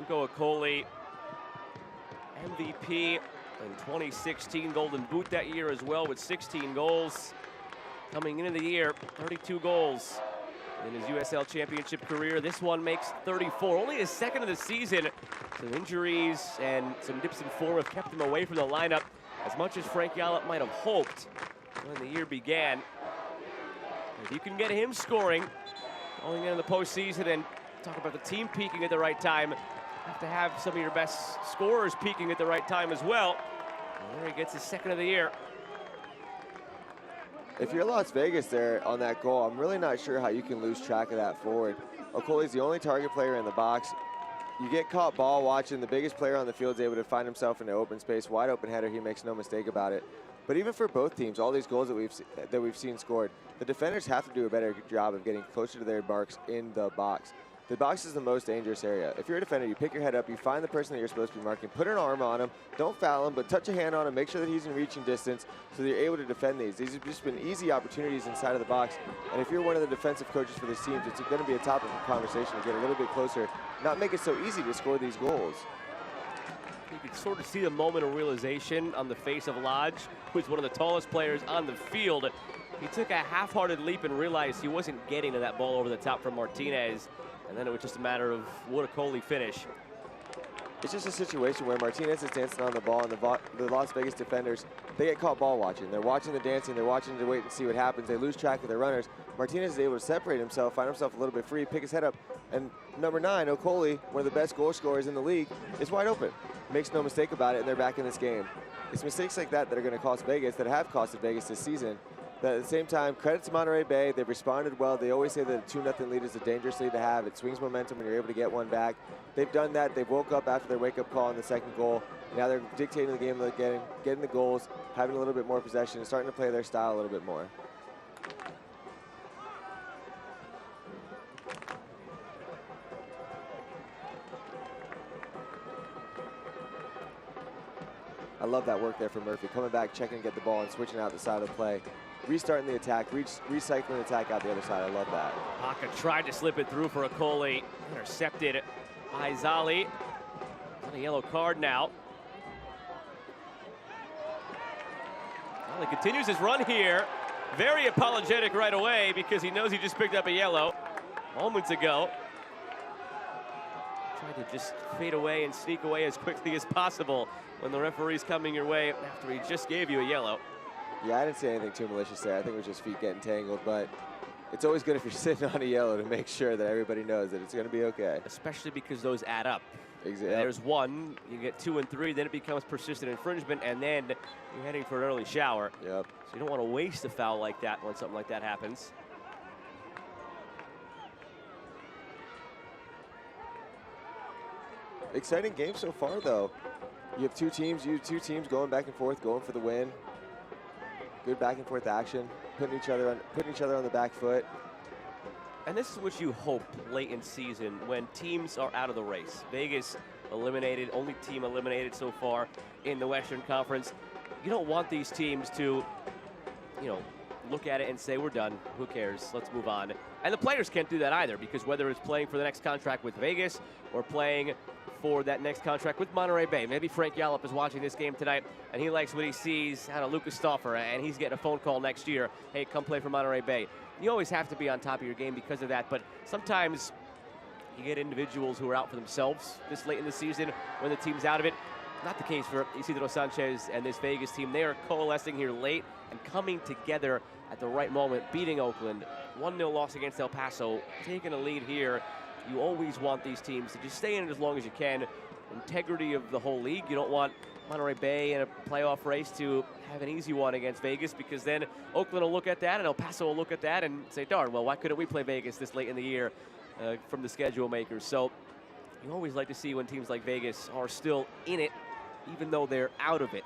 Ugo Okoli, MVP in 2016, Golden Boot that year as well with 16 goals. Coming into the year, 32 goals in his USL Championship career. This one makes 34, only his second of the season. Some injuries and some dips in form have kept him away from the lineup as much as Frank Yallop might have hoped when the year began. If you can get him scoring going into the postseason, and talk about the team peaking at the right time, you have to have some of your best scorers peaking at the right time as well. And there he gets his second of the year. If you're Las Vegas there on that goal, I'm really not sure how you can lose track of that forward. Okoli's the only target player in the box. You get caught ball watching, the biggest player on the field is able to find himself in an open space, wide open header, he makes no mistake about it. But even for both teams, all these goals that we've seen scored, the defenders have to do a better job of getting closer to their marks in the box. The box is the most dangerous area. If you're a defender, you pick your head up, you find the person that you're supposed to be marking, put an arm on him, don't foul him, but touch a hand on him, make sure that he's in reaching distance so that you're able to defend these. These have just been easy opportunities inside of the box, and if you're one of the defensive coaches for this team, it's going to be a topic of conversation to get a little bit closer, not make it so easy to score these goals. You can sort of see the moment of realization on the face of Lodge, who's one of the tallest players on the field. He took a half-hearted leap and realized he wasn't getting to that ball over the top from Martinez. And then it was just a matter of would Okoli finish. It's just a situation where Martinez is dancing on the ball, and the Las Vegas defenders, they get caught ball watching. They're watching the dancing, they're watching to wait and see what happens. They lose track of their runners. Martinez is able to separate himself, find himself a little bit free, pick his head up, and number 9, Okoli, one of the best goal scorers in the league, is wide open. Makes no mistake about it, and they're back in this game. It's mistakes like that that are going to cost Vegas, that have costed Vegas this season. But at the same time, credit to Monterey Bay. They've responded well. They always say that a 2-0 lead is a dangerous lead to have. It swings momentum when you're able to get one back. They've done that. They've woke up after their wake-up call in the second goal. Now they're dictating the game, getting the goals, having a little bit more possession, and starting to play their style a little bit more. I love that work there from Murphy. Coming back, checking to get the ball, and switching out the side of the play. Restarting the attack, recycling the attack out the other side. I love that. Baca tried to slip it through for Okoli. Intercepted by Zali. On a yellow card now. Well, he continues his run here. Very apologetic right away because he knows he just picked up a yellow moments ago. Tried to just fade away and sneak away as quickly as possible when the referee's coming your way after he just gave you a yellow. Yeah, I didn't say anything too malicious there. I think it was just feet getting tangled, but it's always good if you're sitting on a yellow to make sure that everybody knows that it's going to be okay. Especially because those add up. Exactly. There's 1, you get 2 and 3, then it becomes persistent infringement, and then you're heading for an early shower. Yep. So you don't want to waste a foul like that when something like that happens. Exciting game so far, though. You have two teams going back and forth, going for the win. Good back and forth action, putting each other on the back foot. And this is what you hope late in season when teams are out of the race. Vegas eliminated, only team eliminated so far in the Western Conference. You don't want these teams to, look at it and say, we're done, who cares, let's move on. And the players can't do that either, because whether it's playing for the next contract with Vegas or playing for that next contract with Monterey Bay. Maybe Frank Yallop is watching this game tonight and he likes what he sees out of Lucas Stauffer, and he's getting a phone call next year, hey, come play for Monterey Bay. You always have to be on top of your game because of that, but sometimes you get individuals who are out for themselves this late in the season when the team's out of it. Not the case for Isidro Sanchez and this Vegas team. They are coalescing here late and coming together at the right moment, beating Oakland. 1-0 loss against El Paso, taking a lead here. You always want these teams to just stay in it as long as you can. Integrity of the whole league. You don't want Monterey Bay in a playoff race to have an easy one against Vegas, because then Oakland will look at that and El Paso will look at that and say, darn, well, why couldn't we play Vegas this late in the year from the schedule makers? So you always like to see when teams like Vegas are still in it, even though they're out of it.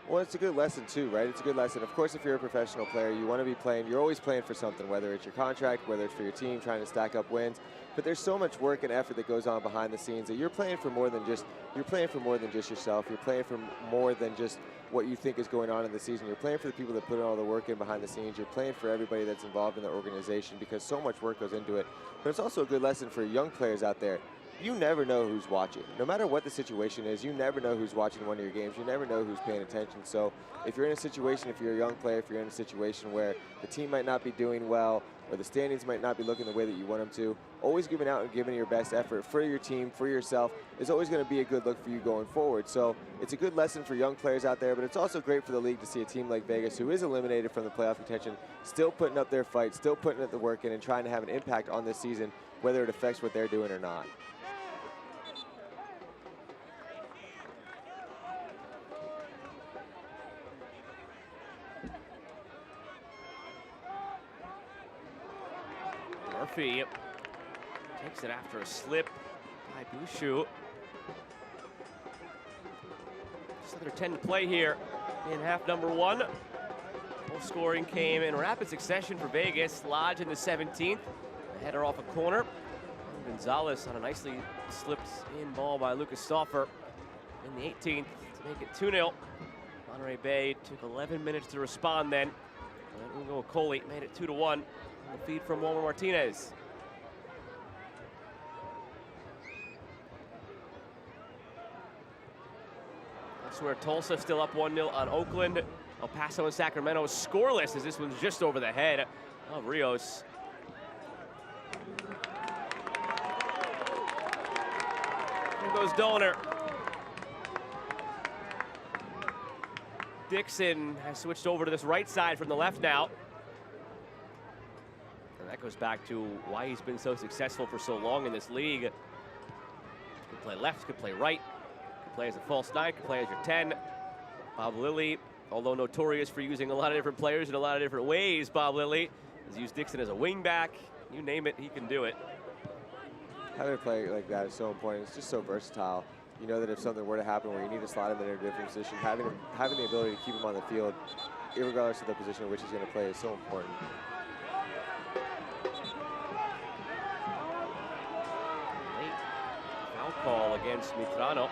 Well, it's a good lesson too, right? It's a good lesson. Of course, if you're a professional player, you want to be playing, you're always playing for something, whether it's your contract, whether it's for your team, trying to stack up wins. But there's so much work and effort that goes on behind the scenes that you're playing for more than just yourself. You're playing for more than just what you think is going on in the season. You're playing for the people that put all the work in behind the scenes. You're playing for everybody that's involved in the organization, because so much work goes into it. But it's also a good lesson for young players out there. You never know who's watching. No matter what the situation is, you never know who's watching one of your games. You never know who's paying attention. So if you're in a situation, if you're a young player, if you're in a situation where the team might not be doing well, or the standings might not be looking the way that you want them to, always giving out and giving your best effort for your team, for yourself, is always going to be a good look for you going forward. So it's a good lesson for young players out there, but it's also great for the league to see a team like Vegas, who is eliminated from the playoff contention, still putting up their fight, still putting up the work in, and trying to have an impact on this season, whether it affects what they're doing or not. Murphy takes it after a slip by Bouchou. Just under 10 to play here in half number one. Goal scoring came in rapid succession for Vegas. Lodge in the 17th. A header off a corner. Gonzalez on a nicely slipped in ball by Lucas Stauffer in the 18th to make it 2-0. Monterey Bay took 11 minutes to respond then. And Ugo Coley made it 2-1. The feed from Wilmer Martinez. That's where Tulsa still up 1-0 on Oakland. El Paso and Sacramento scoreless, as this one's just over the head of Rios. Here goes Dolner. Dixon has switched over to this right side from the left now. And that goes back to why he's been so successful for so long in this league. Could play left, could play right, could play as a false nine, could play as your 10. Bob Lilly, although notorious for using a lot of different players in a lot of different ways, Bob Lilly has used Dixon as a wing back. You name it, he can do it. Having a player like that is so important. It's just so versatile. You know that if something were to happen where you need to slot him in a different position, having the ability to keep him on the field, irregardless of the position in which he's going to play, is so important. Call against Mitrano.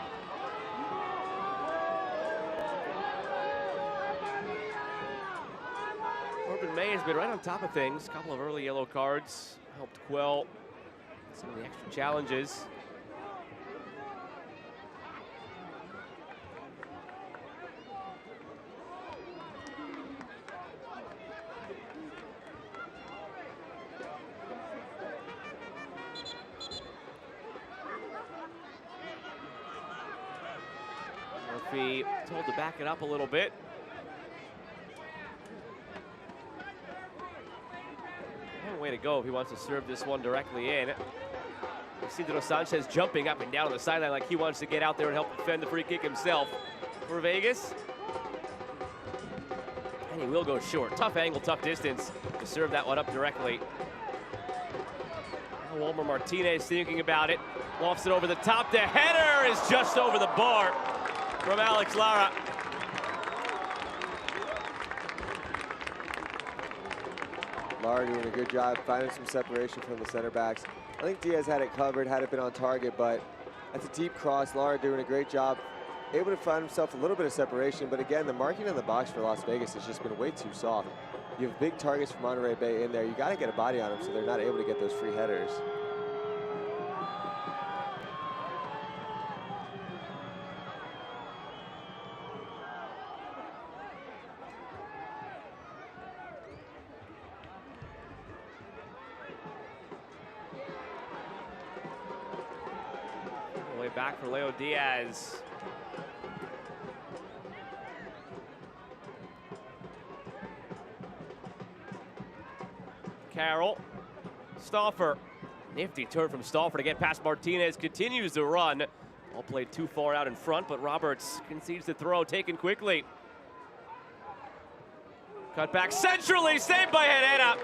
Corbin May has been right on top of things. A couple of early yellow cards helped quell some of the extra challenges. Murphy told to back it up a little bit. Way to go if he wants to serve this one directly in. Isidro Sanchez jumping up and down on the sideline like he wants to get out there and help defend the free kick himself for Vegas. And he will go short. Tough angle, tough distance to serve that one up directly. Now Wilmer Martinez thinking about it. Lofts it over the top. The header is just over the bar from Alex Lara. Lara doing a good job finding some separation from the center backs. I think Diaz had it covered, had it been on target, but that's a deep cross. Lara doing a great job, able to find himself a little bit of separation, but again, the marking in the box for Las Vegas has just been way too soft. You have big targets from Monterey Bay in there. You got to get a body on them so they're not able to get those free headers. Back for Leo Diaz. Carroll. Stauffer. Nifty turn from Stauffer to get past Martinez. Continues to run. All played too far out in front, but Roberts concedes the throw, taken quickly. Cut back centrally, saved by Herrera.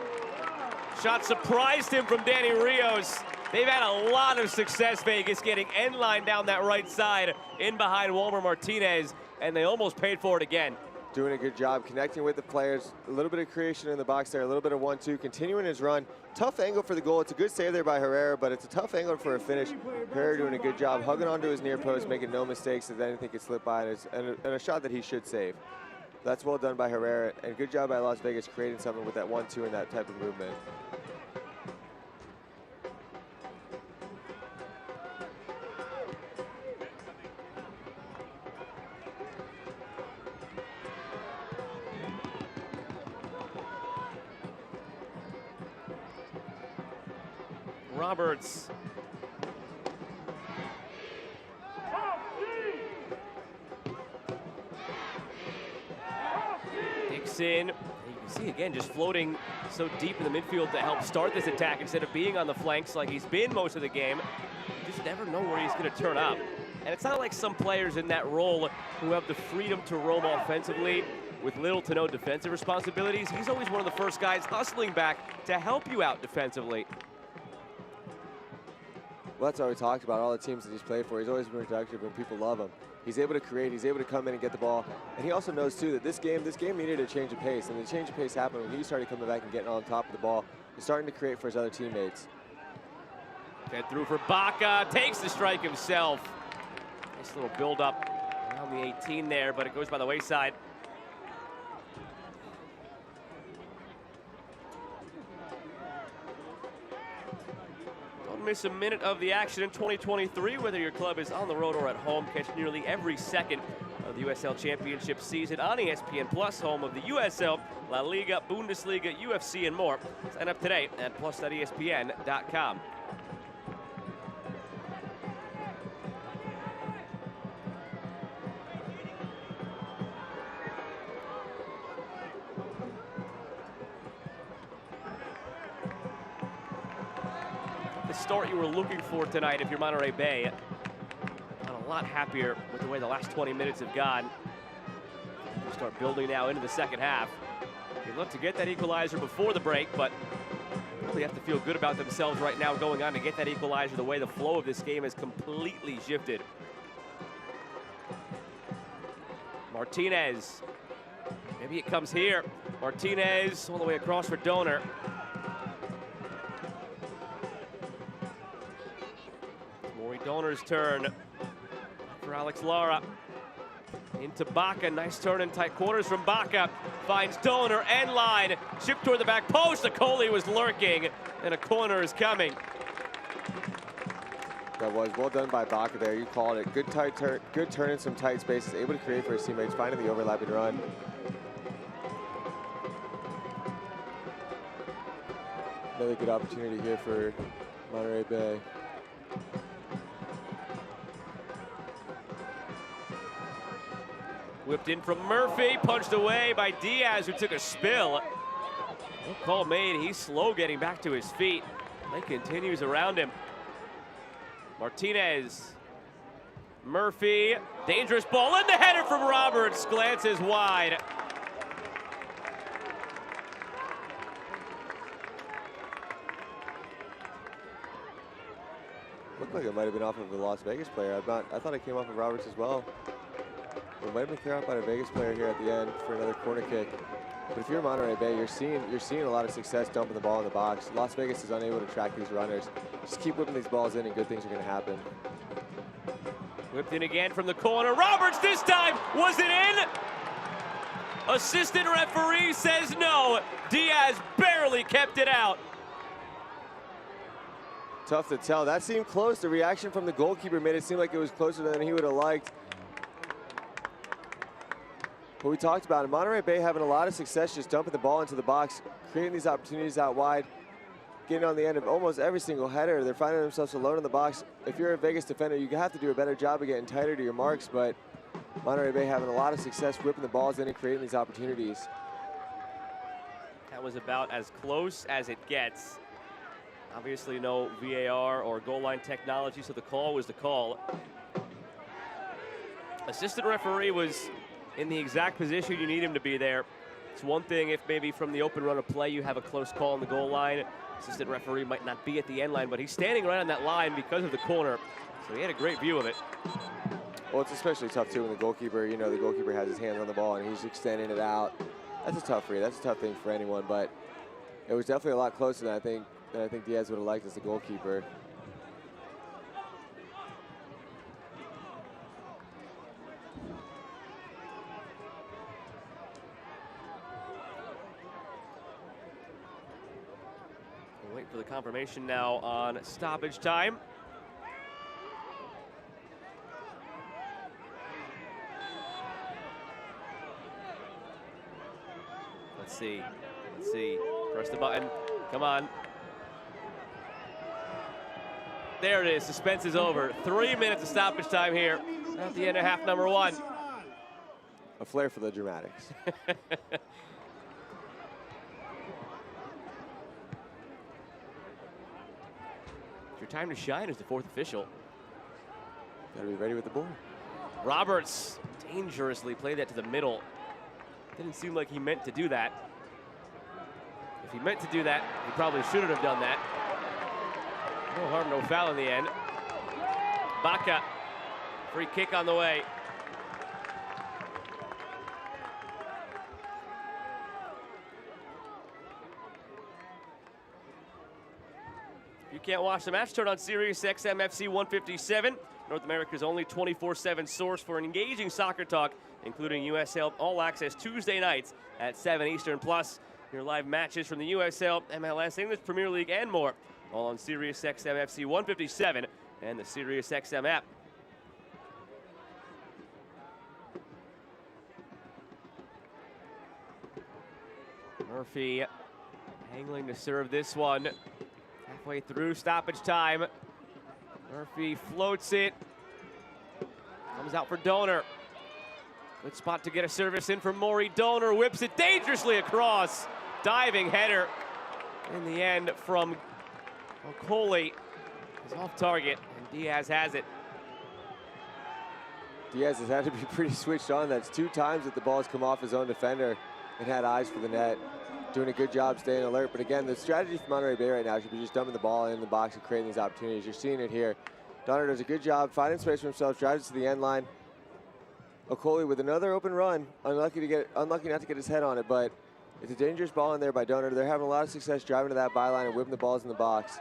Shot surprised him from Danny Rios. They've had a lot of success, Vegas, getting end line down that right side, in behind Walmer Martinez, and they almost paid for it again. Doing a good job connecting with the players. A little bit of creation in the box there, a little bit of 1-2, continuing his run. Tough angle for the goal. It's a good save there by Herrera, but it's a tough angle for a finish. Herrera doing a good job, hugging onto his near post, making no mistakes that anything could slip by, and a shot that he should save. That's well done by Herrera, and good job by Las Vegas creating something with that 1-2 and that type of movement. Roberts. Dixon. You can see again just floating so deep in the midfield to help start this attack instead of being on the flanks like he's been most of the game. You just never know where he's going to turn up. And it's not like some players in that role who have the freedom to roam offensively with little to no defensive responsibilities. He's always one of the first guys hustling back to help you out defensively. Well, that's what we talked about, all the teams that he's played for. He's always been productive and people love him. He's able to create, he's able to come in and get the ball. And he also knows, too, that this game needed a change of pace. And the change of pace happened when he started coming back and getting on top of the ball and starting to create for his other teammates. Fed through for Baca, takes the strike himself. Nice little build-up around the 18 there, but it goes by the wayside. Miss a minute of the action in 2023, whether your club is on the road or at home. Catch nearly every second of the USL Championship season on ESPN Plus, home of the USL, La Liga, Bundesliga, UFC, and more. Sign up today at plus.espn.com. The start you were looking for tonight if you're Monterey Bay. I'm a lot happier with the way the last 20 minutes have gone. We start building now into the second half. They look to get that equalizer before the break, but really have to feel good about themselves right now going on to get that equalizer the way the flow of this game has completely shifted. Martinez. Maybe it comes here. Martinez all the way across for Donor. Donor's turn for Alex Lara. Into Baca, nice turn in tight quarters from Baca. Finds Donor, end line, shipped toward the back post. The goalie was lurking, and a corner is coming. That was well done by Baca there. You called it. Good tight turn, good turn in some tight spaces, able to create for his teammates, finding the overlapping run. Another good opportunity here for Monterey Bay. Whipped in from Murphy, punched away by Diaz, who took a spill. No call made. He's slow getting back to his feet. Play continues around him. Martinez. Murphy. Dangerous ball. And the header from Roberts. Glances wide. Looked like it might have been off of the Las Vegas player. I thought it came off of Roberts as well. It might have been cleared out by a Vegas player here at the end for another corner kick. But if you're Monterey Bay, you're seeing a lot of success dumping the ball in the box. Las Vegas is unable to track these runners. Just keep whipping these balls in and good things are going to happen. Whipped in again from the corner. Roberts this time. Was it in? Assistant referee says no. Diaz barely kept it out. Tough to tell. That seemed close. The reaction from the goalkeeper made it seem like it was closer than he would have liked. But we talked about it. Monterey Bay having a lot of success just dumping the ball into the box, creating these opportunities out wide, getting on the end of almost every single header. They're finding themselves alone in the box. If you're a Vegas defender, you have to do a better job of getting tighter to your marks, but Monterey Bay having a lot of success whipping the balls in and creating these opportunities. That was about as close as it gets. Obviously no VAR or goal line technology, so the call was the call. assistant referee was in the exact position you need him to be there. It's one thing if maybe from the open run of play you have a close call on the goal line. Assistant referee might not be at the end line, but he's standing right on that line because of the corner. So he had a great view of it. Well, it's especially tough too when the goalkeeper, you know, the goalkeeper has his hands on the ball and he's extending it out. That's a tough read. That's a tough thing for anyone, but it was definitely a lot closer than I think Diaz would have liked as the goalkeeper. We'll wait for the confirmation now on stoppage time. Let's see. Press the button. Come on. There it is. Suspense is over. 3 minutes of stoppage time here at the end of half number 1. A flair for the dramatics. Your time to shine as the 4th official. Gotta be ready with the ball. Roberts dangerously played that to the middle. Didn't seem like he meant to do that. If he meant to do that, he probably shouldn't have done that. No harm, no foul in the end. Baca, free kick on the way. If you can't watch the match, turn on Sirius XM FC 157, North America's only 24/7 source for engaging soccer talk, including USL All Access Tuesday nights at 7 Eastern, plus your live matches from the USL, MLS, English Premier League, and more, all on Sirius XM FC 157 and the Sirius XM app. Murphy angling to serve this one. Halfway through stoppage time. Murphy floats it. Comes out for Donor. Good spot to get a service in from Maury. Donor whips it dangerously across. Diving header in the end from Okoli. Is off target, and Diaz has it. Diaz has had to be pretty switched on. That's 2 times that the ball's come off his own defender and had eyes for the net. Doing a good job staying alert. But again, the strategy for Monterey Bay right now should be just dumping the ball in the box and creating these opportunities. You're seeing it here. Donner does a good job finding space for himself, drives to the end line. Okoli with another open run. Unlucky not to get his head on it, but it's a dangerous ball in there by Donner. They're having a lot of success driving to that byline and whipping the balls in the box.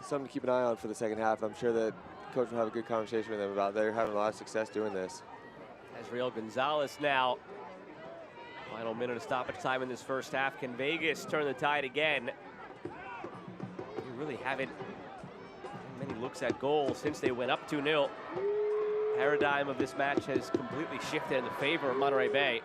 Something to keep an eye on for the second half. I'm sure that coach will have a good conversation with them about. They're having a lot of success doing this. Azriel Gonzalez now. Final minute of stoppage time in this first half. Can Vegas turn the tide again? They really haven't had many looks at goal since they went up 2-0. Paradigm of this match has completely shifted in the favor of Monterey Bay.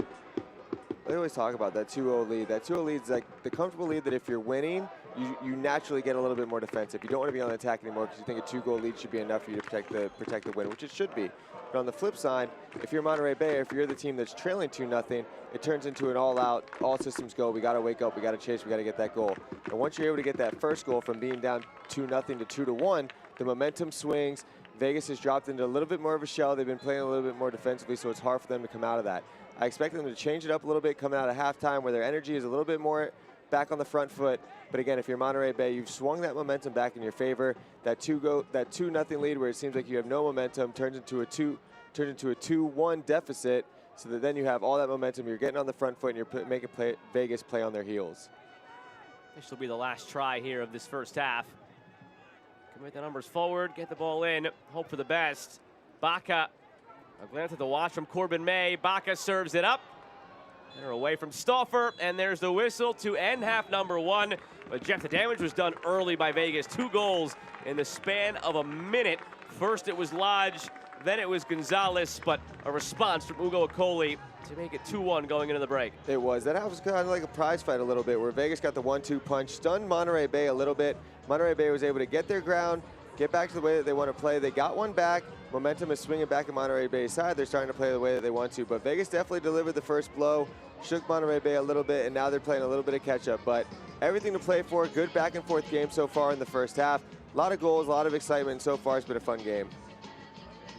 They always talk about that 2-0 lead. That 2-0 lead is like the comfortable lead that if you're winning, you naturally get a little bit more defensive. You don't want to be on the attack anymore because you think a 2-goal lead should be enough for you to protect the win, which it should be. But on the flip side, if you're Monterey Bay, or if you're the team that's trailing 2-0, it turns into an all-out, all systems go. We got to wake up. We got to chase. We got to get that goal. And once you're able to get that first goal from being down 2-0 to 2-1, the momentum swings. Vegas has dropped into a little bit more of a shell. They've been playing a little bit more defensively, so it's hard for them to come out of that. I expect them to change it up a little bit coming out of halftime where their energy is a little bit more back on the front foot. But again, if you're Monterey Bay, you've swung that momentum back in your favor. That 2-0 lead where it seems like you have no momentum turns into a 2-1 deficit, so that then you have all that momentum. You're getting on the front foot and you're making Vegas play on their heels. This will be the last try here of this first half. Commit the numbers forward, get the ball in, hope for the best. Baca, a glance at the watch from Corbin May. Baca serves it up. They're away from Stauffer, and there's the whistle to end half number 1. But Jeff, the damage was done early by Vegas. 2 goals in the span of a minute. First it was Lodge, then it was Gonzalez, but a response from Ugo Okoli to make it 2-1 going into the break. It was. That was kind of like a prize fight a little bit, where Vegas got the 1-2 punch, stunned Monterey Bay a little bit. Monterey Bay was able to get their ground, get back to the way that they want to play. They got one back. Momentum is swinging back in Monterey Bay's side. They're starting to play the way that they want to, but Vegas definitely delivered the first blow, shook Monterey Bay a little bit, and now they're playing a little bit of catch-up. But everything to play for. Good back-and-forth game so far in the first half. A lot of goals, a lot of excitement. So far, it's been a fun game.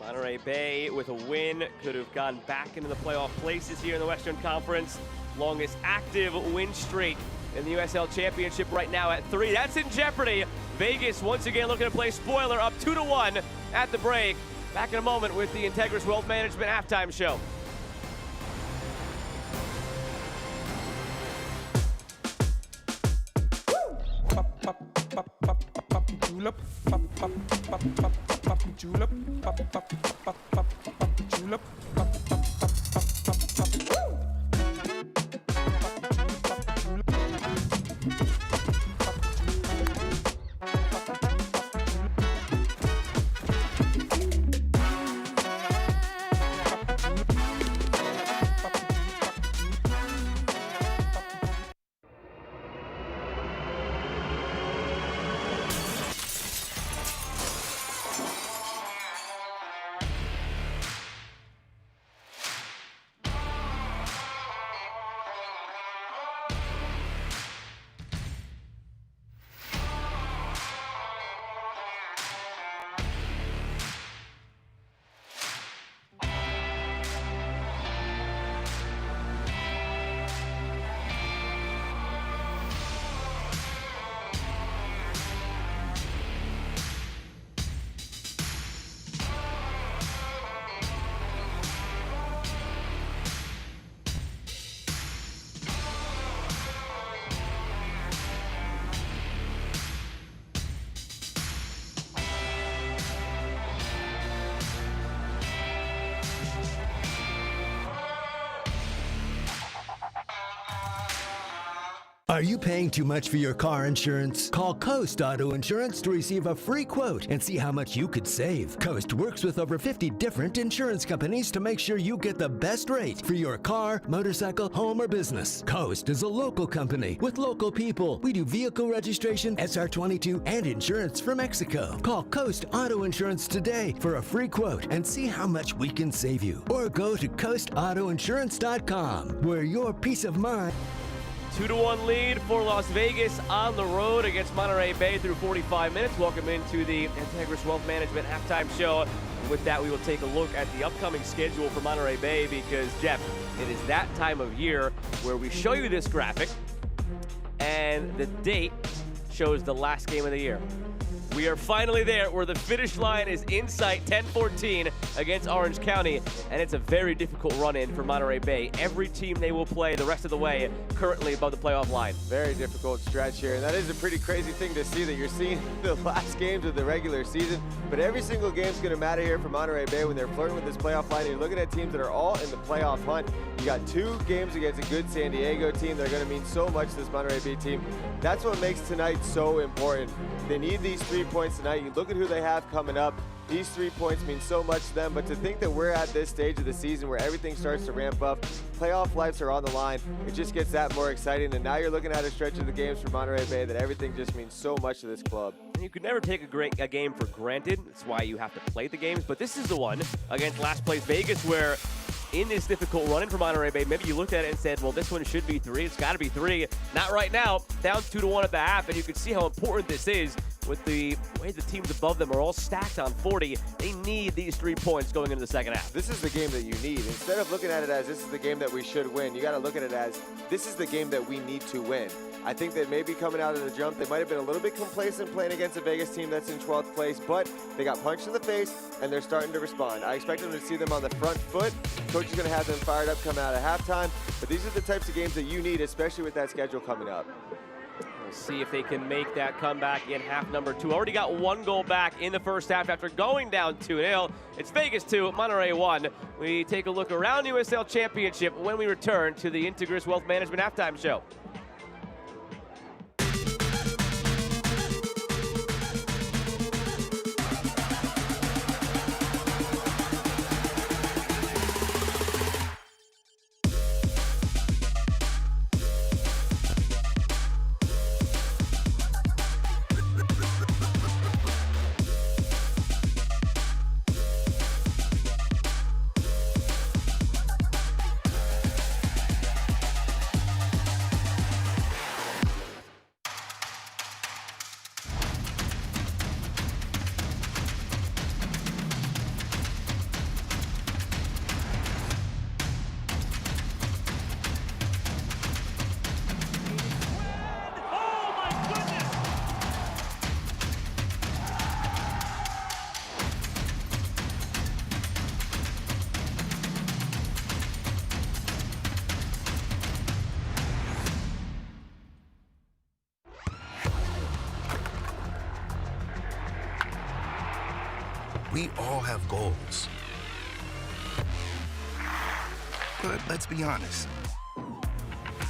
Monterey Bay with a win could have gone back into the playoff places here in the Western Conference. Longest active win streak in the USL Championship right now at 3. That's in jeopardy. Vegas once again looking to play spoiler, up 2-1 at the break. Back in a moment with the Integris Wealth Management halftime show. Julep, pop, pop, pop, pop, pop, julep, pop, pop, pop, pop, pop, julep, pop, pop, pop, pop, pop, woo! Are you paying too much for your car insurance? Call Coast Auto Insurance to receive a free quote and see how much you could save. Coast works with over 50 different insurance companies to make sure you get the best rate for your car, motorcycle, home, or business. Coast is a local company with local people. We do vehicle registration, SR22, and insurance for Mexico. Call Coast Auto Insurance today for a free quote and see how much we can save you. Or go to coastautoinsurance.com, where your peace of mind... 2-1 lead for Las Vegas on the road against Monterey Bay through 45 minutes. Welcome into the Integris Wealth Management halftime show. And with that, we will take a look at the upcoming schedule for Monterey Bay because, Jeff, it is that time of year where we show you this graphic and the date shows the last game of the year. We are finally there where the finish line is in sight, 10-14 against Orange County, and it's a very difficult run-in for Monterey Bay. Every team they will play the rest of the way currently above the playoff line. Very difficult stretch here, and that is a pretty crazy thing to see, that you're seeing the last games of the regular season, but every single game's going to matter here for Monterey Bay when they're flirting with this playoff line. You're looking at teams that are all in the playoff hunt. You got 2 games against a good San Diego team that are going to mean so much to this Monterey Bay team. That's what makes tonight so important. They need these 3 points tonight. You look at who they have coming up. These 3 points mean so much to them, but to think that we're at this stage of the season where everything starts to ramp up, playoff lights are on the line, it just gets that more exciting, and now you're looking at a stretch of the games for Monterey Bay that everything just means so much to this club. You could never take a game for granted. That's why you have to play the games, but this is the one against last place Vegas where in this difficult run-in for Monterey Bay, maybe you looked at it and said, well, this one should be 3. It's got to be 3. Not right now. Down 2-1 at the half, and you can see how important this is with the way the teams above them are all stacked on 40. They need these 3 points going into the second half. This is the game that you need. Instead of looking at it as this is the game that we should win, you got to look at it as this is the game that we need to win. I think that maybe coming out of the jump, they might have been a little bit complacent playing against a Vegas team that's in 12th place, but they got punched in the face, and they're starting to respond. I expect them to see them on the front foot. Coach is going to have them fired up coming out of halftime, but these are the types of games that you need, especially with that schedule coming up. We'll see if they can make that comeback in half number 2. Already got 1 goal back in the first half after going down 2-0. It's Vegas 2, Monterey 1. We take a look around USL Championship when we return to the Integris Wealth Management halftime show. We all have goals. But let's be honest.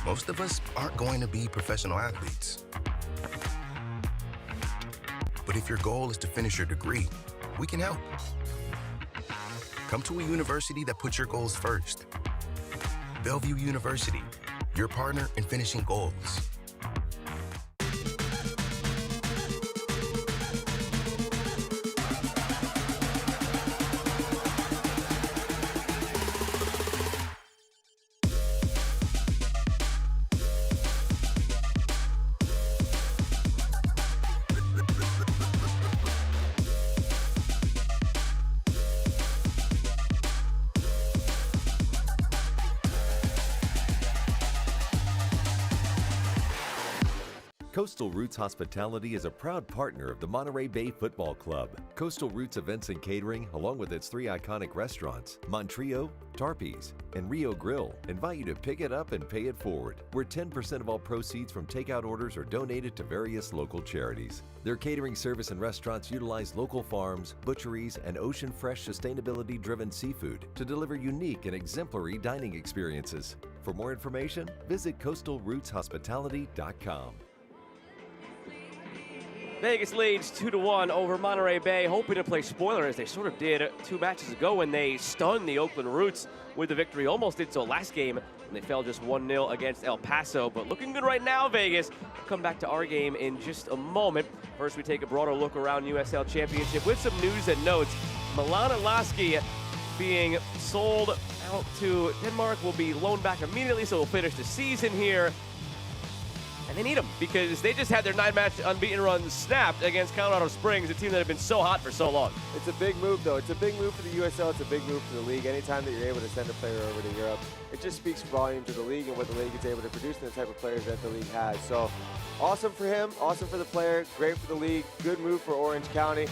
Most of us aren't going to be professional athletes. But if your goal is to finish your degree, we can help. Come to a university that puts your goals first. Bellevue University, your partner in finishing goals. Coastal Roots Hospitality is a proud partner of the Monterey Bay Football Club. Coastal Roots Events and Catering, along with its 3 iconic restaurants, Monterey, Tarpey's, and Rio Grill, invite you to pick it up and pay it forward, where 10% of all proceeds from takeout orders are donated to various local charities. Their catering service and restaurants utilize local farms, butcheries, and ocean fresh sustainability-driven seafood to deliver unique and exemplary dining experiences. For more information, visit coastalrootshospitality.com. Vegas leads 2-1 over Monterey Bay, hoping to play spoiler as they sort of did 2 matches ago when they stunned the Oakland Roots with the victory. Almost did so last game, and they fell just 1-0 against El Paso. But looking good right now, Vegas. We'll come back to our game in just a moment. First, we take a broader look around USL Championship with some news and notes. Milan Lasky being sold out to Denmark, will be loaned back immediately, so we'll finish the season here. And they need him because they just had their 9-match unbeaten run snapped against Colorado Springs, a team that had been so hot for so long. It's a big move, though. It's a big move for the USL. It's a big move for the league. Anytime that you're able to send a player over to Europe, it just speaks volume to the league and what the league is able to produce and the type of players that the league has. So awesome for him, awesome for the player, great for the league, good move for Orange County.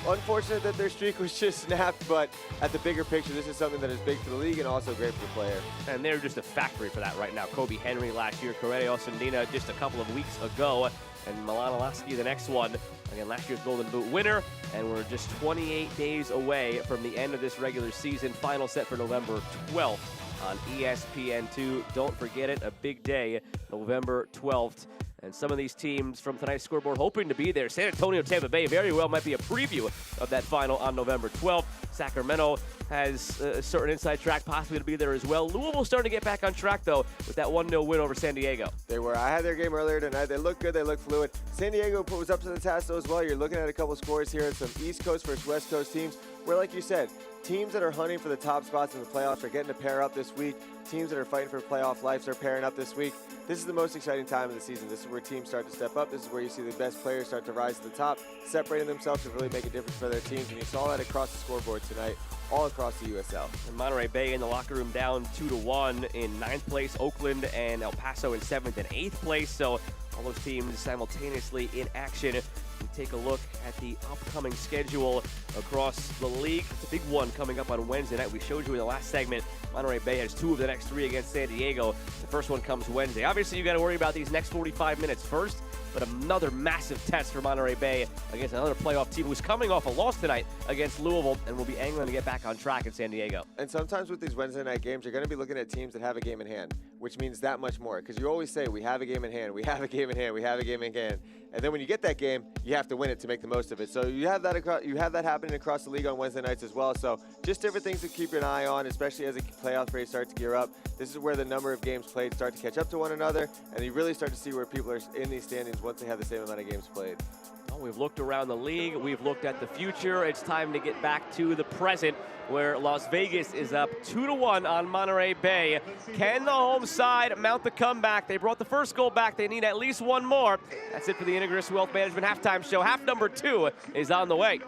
Unfortunate that their streak was just snapped, but at the bigger picture, this is something that is big for the league and also great for the player. And they're just a factory for that right now. Kobe Henry last year, Correio Sandina just a couple of weeks ago, and Milan Lasky the next one. Again, last year's Golden Boot winner, and we're just 28 days away from the end of this regular season. Final set for November 12th on ESPN2. Don't forget it, a big day, November 12th. And some of these teams from tonight's scoreboard hoping to be there. San Antonio, Tampa Bay very well might be a preview of that final on November 12th. Sacramento has a certain inside track possibly to be there as well. Louisville starting to get back on track, though, with that 1-0 win over San Diego. They were. I had their game earlier tonight. They look good. They look fluid. San Diego was up to the task, though, as well. You're looking at a couple scores here. Some East Coast versus West Coast teams where, like you said, teams that are hunting for the top spots in the playoffs are getting to pair up this week. Teams that are fighting for playoff lives are pairing up this week. This is the most exciting time of the season. This is where teams start to step up. This is where you see the best players start to rise to the top, separating themselves to really make a difference for their teams. And you saw that across the scoreboard tonight, all across the USL. And Monterey Bay in the locker room down 2-1 in 9th place. Oakland and El Paso in 7th and 8th place. So all those teams simultaneously in action. We take a look at the upcoming schedule across the league. It's a big one coming up on Wednesday night. We showed you in the last segment, Monterey Bay has 2 of the next 3 against San Diego. The first one comes Wednesday. Obviously, you got to worry about these next 45 minutes first, but another massive test for Monterey Bay against another playoff team who's coming off a loss tonight against Louisville and will be angling to get back on track in San Diego. And sometimes with these Wednesday night games, you're going to be looking at teams that have a game in hand, which means that much more. Because you always say, we have a game in hand, we have a game in hand, we have a game in hand. And then when you get that game, you have to win it to make the most of it. So you have that happening across the league on Wednesday nights as well. So just different things to keep an eye on, especially as the playoff race starts to gear up. This is where the number of games played start to catch up to one another, and you really start to see where people are in these standings once they have the same amount of games played. Well, we've looked around the league. We've looked at the future. It's time to get back to the present, where Las Vegas is up 2-1 on Monterey Bay. Can the home side mount the comeback? They brought the first goal back. They need at least one more. That's it for the Integris Wealth Management halftime show. Half number 2 is on the way.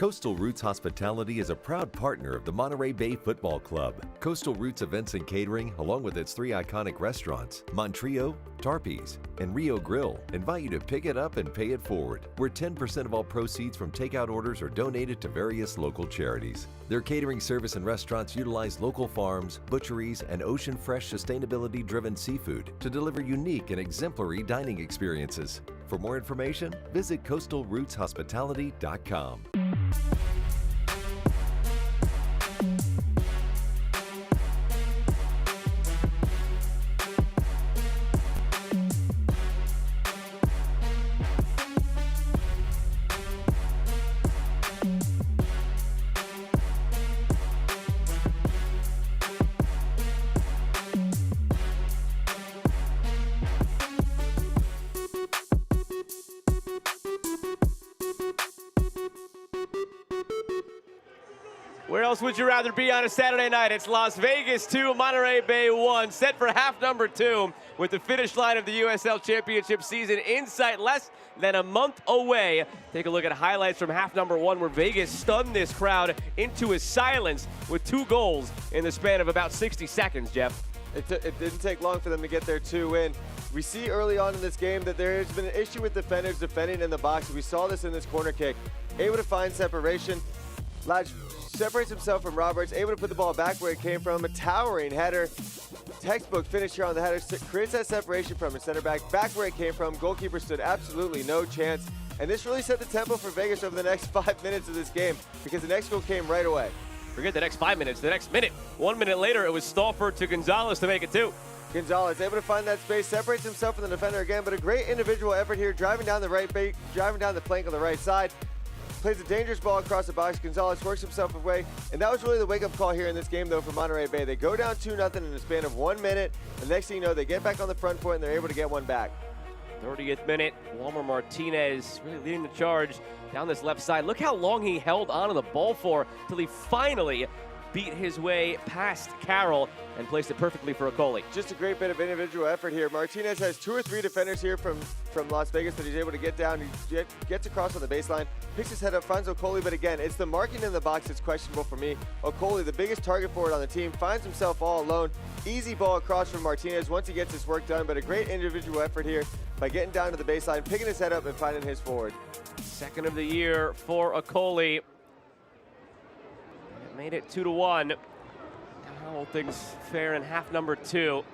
Coastal Roots Hospitality is a proud partner of the Monterey Bay Football Club. Coastal Roots Events and Catering, along with its 3 iconic restaurants, Monterey, Tarpey's, and Rio Grill, invite you to pick it up and pay it forward, where 10% of all proceeds from takeout orders are donated to various local charities. Their catering service and restaurants utilize local farms, butcheries, and ocean-fresh, sustainability-driven seafood to deliver unique and exemplary dining experiences. For more information, visit coastalrootshospitality.com. Where else would you rather be on a Saturday night? It's Las Vegas 2, Monterey Bay 1, set for half number 2 with the finish line of the USL Championship season in sight, less than a month away. Take a look at highlights from half number 1 where Vegas stunned this crowd into a silence with 2 goals in the span of about 60 seconds, Jeff. It didn't take long for them to get their 2 win. We see early on in this game that there has been an issue with defenders defending in the box. We saw this in this corner kick. Able to find separation. Lodge separates himself from Roberts, able to put the ball back where it came from. A towering header. Textbook finish here on the header. Creates that separation from his center back where it came from. Goalkeeper stood absolutely no chance. And this really set the tempo for Vegas over the next 5 minutes of this game because the next goal came right away. Forget the next 5 minutes, the next minute. 1 minute later, it was Stolfert to Gonzalez to make it 2. Gonzalez able to find that space, separates himself from the defender again, but a great individual effort here, driving down the plank on the right side. Plays a dangerous ball across the box. Gonzalez works himself away, and that was really the wake-up call here in this game, though, for Monterey Bay. They go down 2-0 in the span of 1 minute. The next thing you know, they get back on the front foot, and they're able to get one back. 30th minute, Walmer Martinez really leading the charge down this left side. Look how long he held onto the ball for till he finally beat his way past Carroll and placed it perfectly for Okoli. Just a great bit of individual effort here. Martinez has 2 or 3 defenders here from Las Vegas that he's able to get down. He gets across on the baseline, picks his head up, finds Okoli, but again, it's the marking in the box that's questionable for me. Okoli, the biggest target forward on the team, finds himself all alone. Easy ball across from Martinez once he gets his work done, but a great individual effort here by getting down to the baseline, picking his head up, and finding his forward. Second of the year for Okoli. Made it 2-1. How will things fare in half number 2?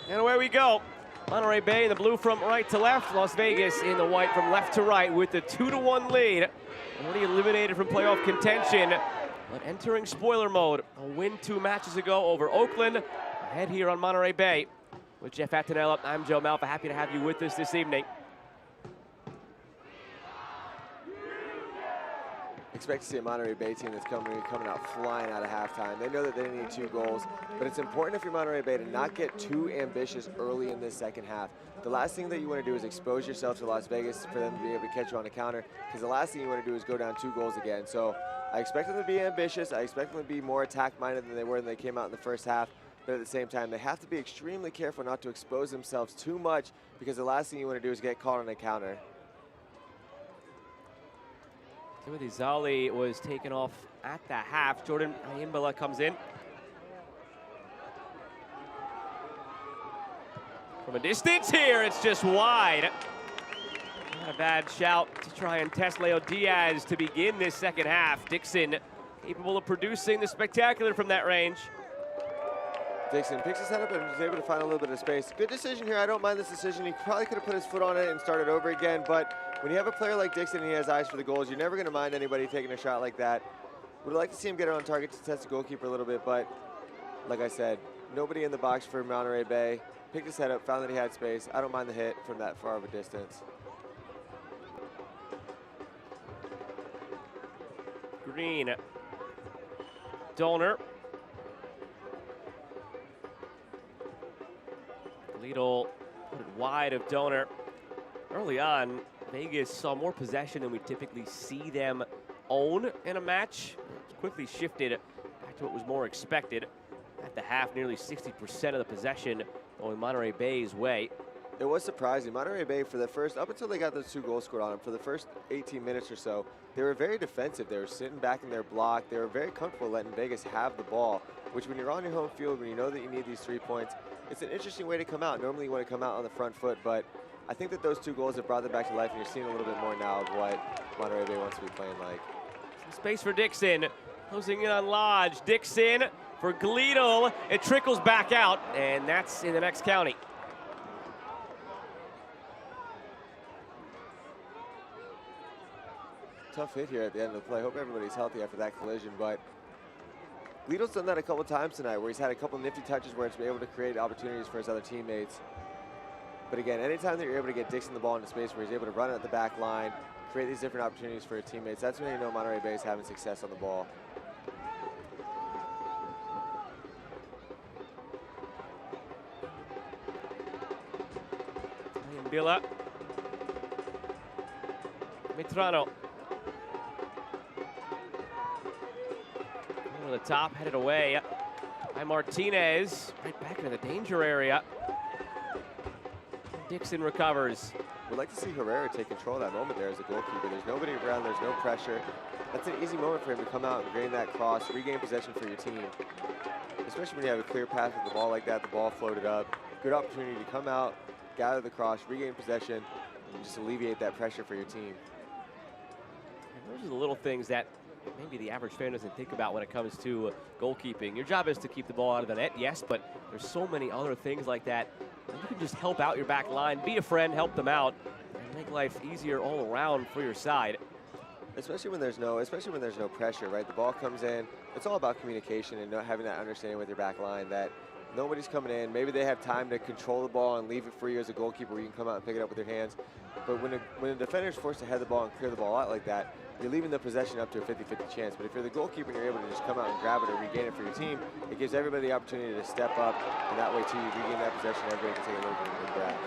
And away we go. Monterey Bay in the blue from right to left. Las Vegas in the white from left to right with the 2-1 lead. Already eliminated from playoff contention, but entering spoiler mode. A win 2 matches ago over Oakland. Ahead here on Monterey Bay. With Jeff Attanella, I'm Joe Malfa. Happy to have you with us this evening. Expect to see a Monterey Bay team that's coming out flying out of halftime. They know that they need 2 goals, but it's important if you're Monterey Bay to not get too ambitious early in this second half. The last thing that you want to do is expose yourself to Las Vegas for them to be able to catch you on a counter, because the last thing you want to do is go down 2 goals again. So I expect them to be ambitious. I expect them to be more attack-minded than they were when they came out in the first half. But at the same time, they have to be extremely careful not to expose themselves too much, because the last thing you want to do is get caught on a counter. Timothy Zali was taken off at the half. Jordan Ayimbala comes in. From a distance here, it's just wide. Not a bad shout to try and test Leo Diaz to begin this second half. Dixon capable of producing the spectacular from that range. Dixon picks his head up and is able to find a little bit of space. Good decision here. I don't mind this decision. He probably could have put his foot on it and started over again, but when you have a player like Dixon and he has eyes for the goals, you're never going to mind anybody taking a shot like that. Would like to see him get it on target to test the goalkeeper a little bit, but like I said, nobody in the box for Monterey Bay. Picked his head up, found that he had space. I don't mind the hit from that far of a distance. Green. Dolner. Lidl put it wide of Donor. Early on, Vegas saw more possession than we typically see them own in a match. It's quickly shifted back to what was more expected. At the half, nearly 60% of the possession going Monterey Bay's way. It was surprising. Monterey Bay, for the first, up until they got those 2 goals scored on them, for the first 18 minutes or so, they were very defensive. They were sitting back in their block. They were very comfortable letting Vegas have the ball, which when you're on your home field, when you know that you need these 3 points, it's an interesting way to come out. Normally you want to come out on the front foot, but I think that those 2 goals have brought them back to life, and you're seeing a little bit more now of what Monterey Bay wants to be playing like. Some space for Dixon, closing in on Lodge. Dixon for Gleedle. It trickles back out, and that's in the next county. Tough hit here at the end of the play. Hope everybody's healthy after that collision, but Gleedle's done that a couple times tonight where he's had a couple nifty touches where he's been able to create opportunities for his other teammates. But again, anytime that you're able to get Dixon the ball into space where he's able to run it at the back line, create these different opportunities for your teammates, that's when you know Monterey Bay is having success on the ball. Bila. Mitrano. Over the top, headed away by Martinez. Right back into the danger area. Dixon recovers. We'd like to see Herrera take control of that moment there as a goalkeeper. There's nobody around, there's no pressure. That's an easy moment for him to come out and gain that cross, regain possession for your team. Especially when you have a clear pass with the ball like that, the ball floated up. Good opportunity to come out, gather the cross, regain possession, and just alleviate that pressure for your team. And those are the little things that maybe the average fan doesn't think about when it comes to goalkeeping. Your job is to keep the ball out of the net, yes, but there's so many other things like that. You can just help out your back line, be a friend, help them out, and make life easier all around for your side. Especially when there's no pressure, right? The ball comes in. It's all about communication and having that understanding with your back line that nobody's coming in. Maybe they have time to control the ball and leave it for you as a goalkeeper where you can come out and pick it up with your hands. But when a defender is forced to head the ball and clear the ball out like that, you're leaving the possession up to a 50-50 chance. But if you're the goalkeeper and you're able to just come out and grab it or regain it for your team, it gives everybody the opportunity to step up, and that way too you regain that possession. Everybody can take a little bit of a breath.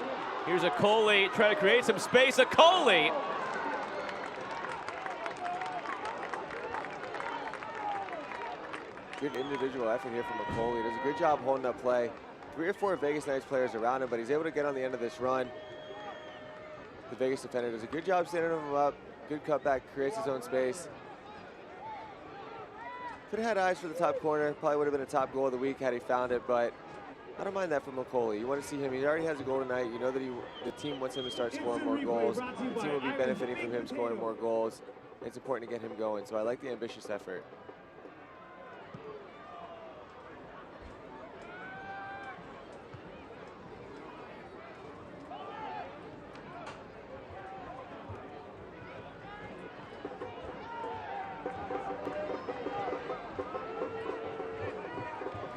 Here's a Coley trying to create some space. A Coley. Good individual effort here from McCauley. Does a good job holding up play. 3 or 4 Vegas Knights players around him, but he's able to get on the end of this run. The Vegas defender does a good job standing him up. Good cutback, creates his own space. Could have had eyes for the top corner. Probably would have been a top goal of the week had he found it, but I don't mind that from McCauley. You want to see him. He already has a goal tonight. You know that the team wants him to start scoring more goals. The team will be benefiting from him scoring more goals. It's important to get him going, so I like the ambitious effort.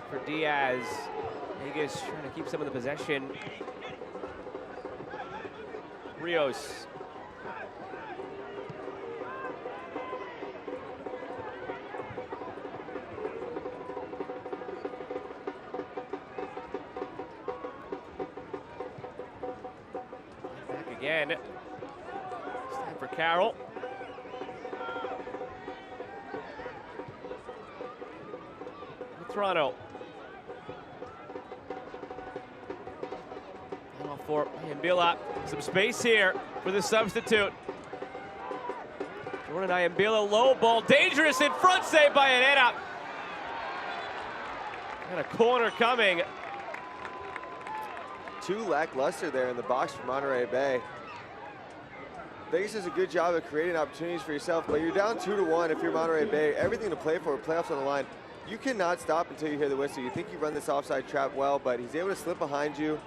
For Diaz. Vegas trying to keep some of the possession. Rios. Back again. It's time for Carroll. Toronto. For Ayambila. Some space here for the substitute. Jordan Ayambila, low ball, dangerous in front, save by Aneta. And a corner coming. Too lackluster there in the box for Monterey Bay. Vegas does a good job of creating opportunities for yourself, but you're down 2-1 if you're Monterey Bay. Everything to play for, playoffs on the line. You cannot stop until you hear the whistle. You think you run this offside trap well, but he's able to slip behind you.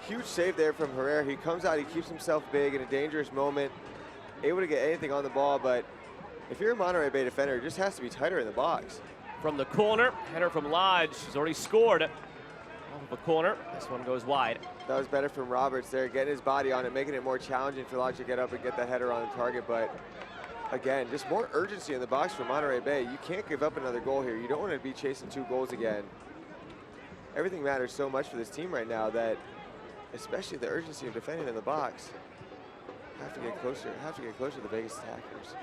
Huge save there from Herrera. He comes out, he keeps himself big in a dangerous moment, able to get anything on the ball, but if you're a Monterey Bay defender, it just has to be tighter in the box. From the corner, header from Lodge. He's already scored off of a corner. This one goes wide. That was better from Roberts there, getting his body on it, making it more challenging for Lodge to get up and get that header on the target, but again, just more urgency in the box for Monterey Bay. You can't give up another goal here. You don't want to be chasing 2 goals again. Everything matters so much for this team right now that especially the urgency of defending in the box. Have to get closer to the Vegas attackers.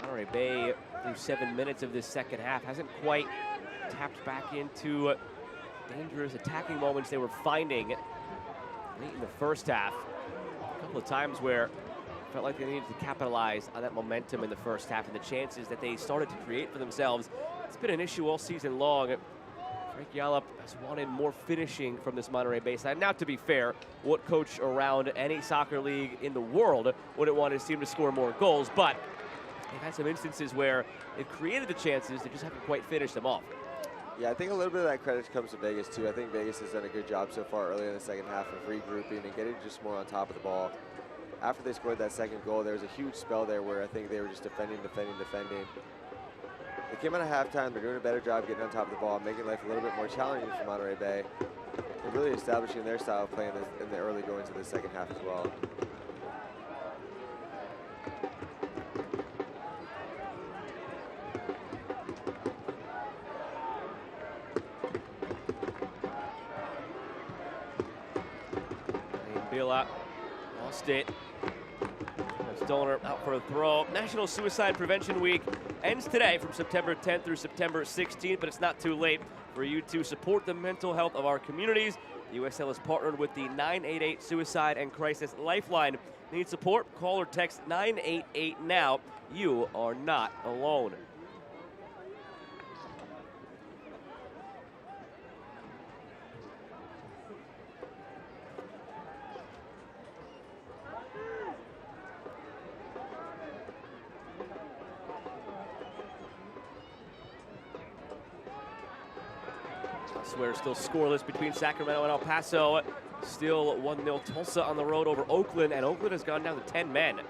Monterey Bay through 7 minutes of this second half. Hasn't quite tapped back into dangerous attacking moments they were finding late in the first half. A couple of times where it felt like they needed to capitalize on that momentum in the first half and the chances that they started to create for themselves. It's been an issue all season long. Frank Yallop has wanted more finishing from this Monterey Bay side. Now, to be fair, what coach around any soccer league in the world wouldn't want his team to score more goals? But they've had some instances where they've created the chances, they just haven't quite finished them off. Yeah, I think a little bit of that credit comes to Vegas, too. I think Vegas has done a good job so far early in the second half of regrouping and getting just more on top of the ball. After they scored that second goal, there was a huge spell there where I think they were just defending. They came out of halftime, they're doing a better job getting on top of the ball, making life a little bit more challenging for Monterey Bay, and really establishing their style of play in the early goings of the second half as well. Bila lost it. Stoner out for a throw. National Suicide Prevention Week ends today from September 10th through September 16th, but it's not too late for you to support the mental health of our communities. The USL has partnered with the 988 Suicide and Crisis Lifeline. Need support? Call or text 988 now. You are not alone. Elsewhere, still scoreless between Sacramento and El Paso. Still 1-0 Tulsa on the road over Oakland, and Oakland has gone down to 10 men.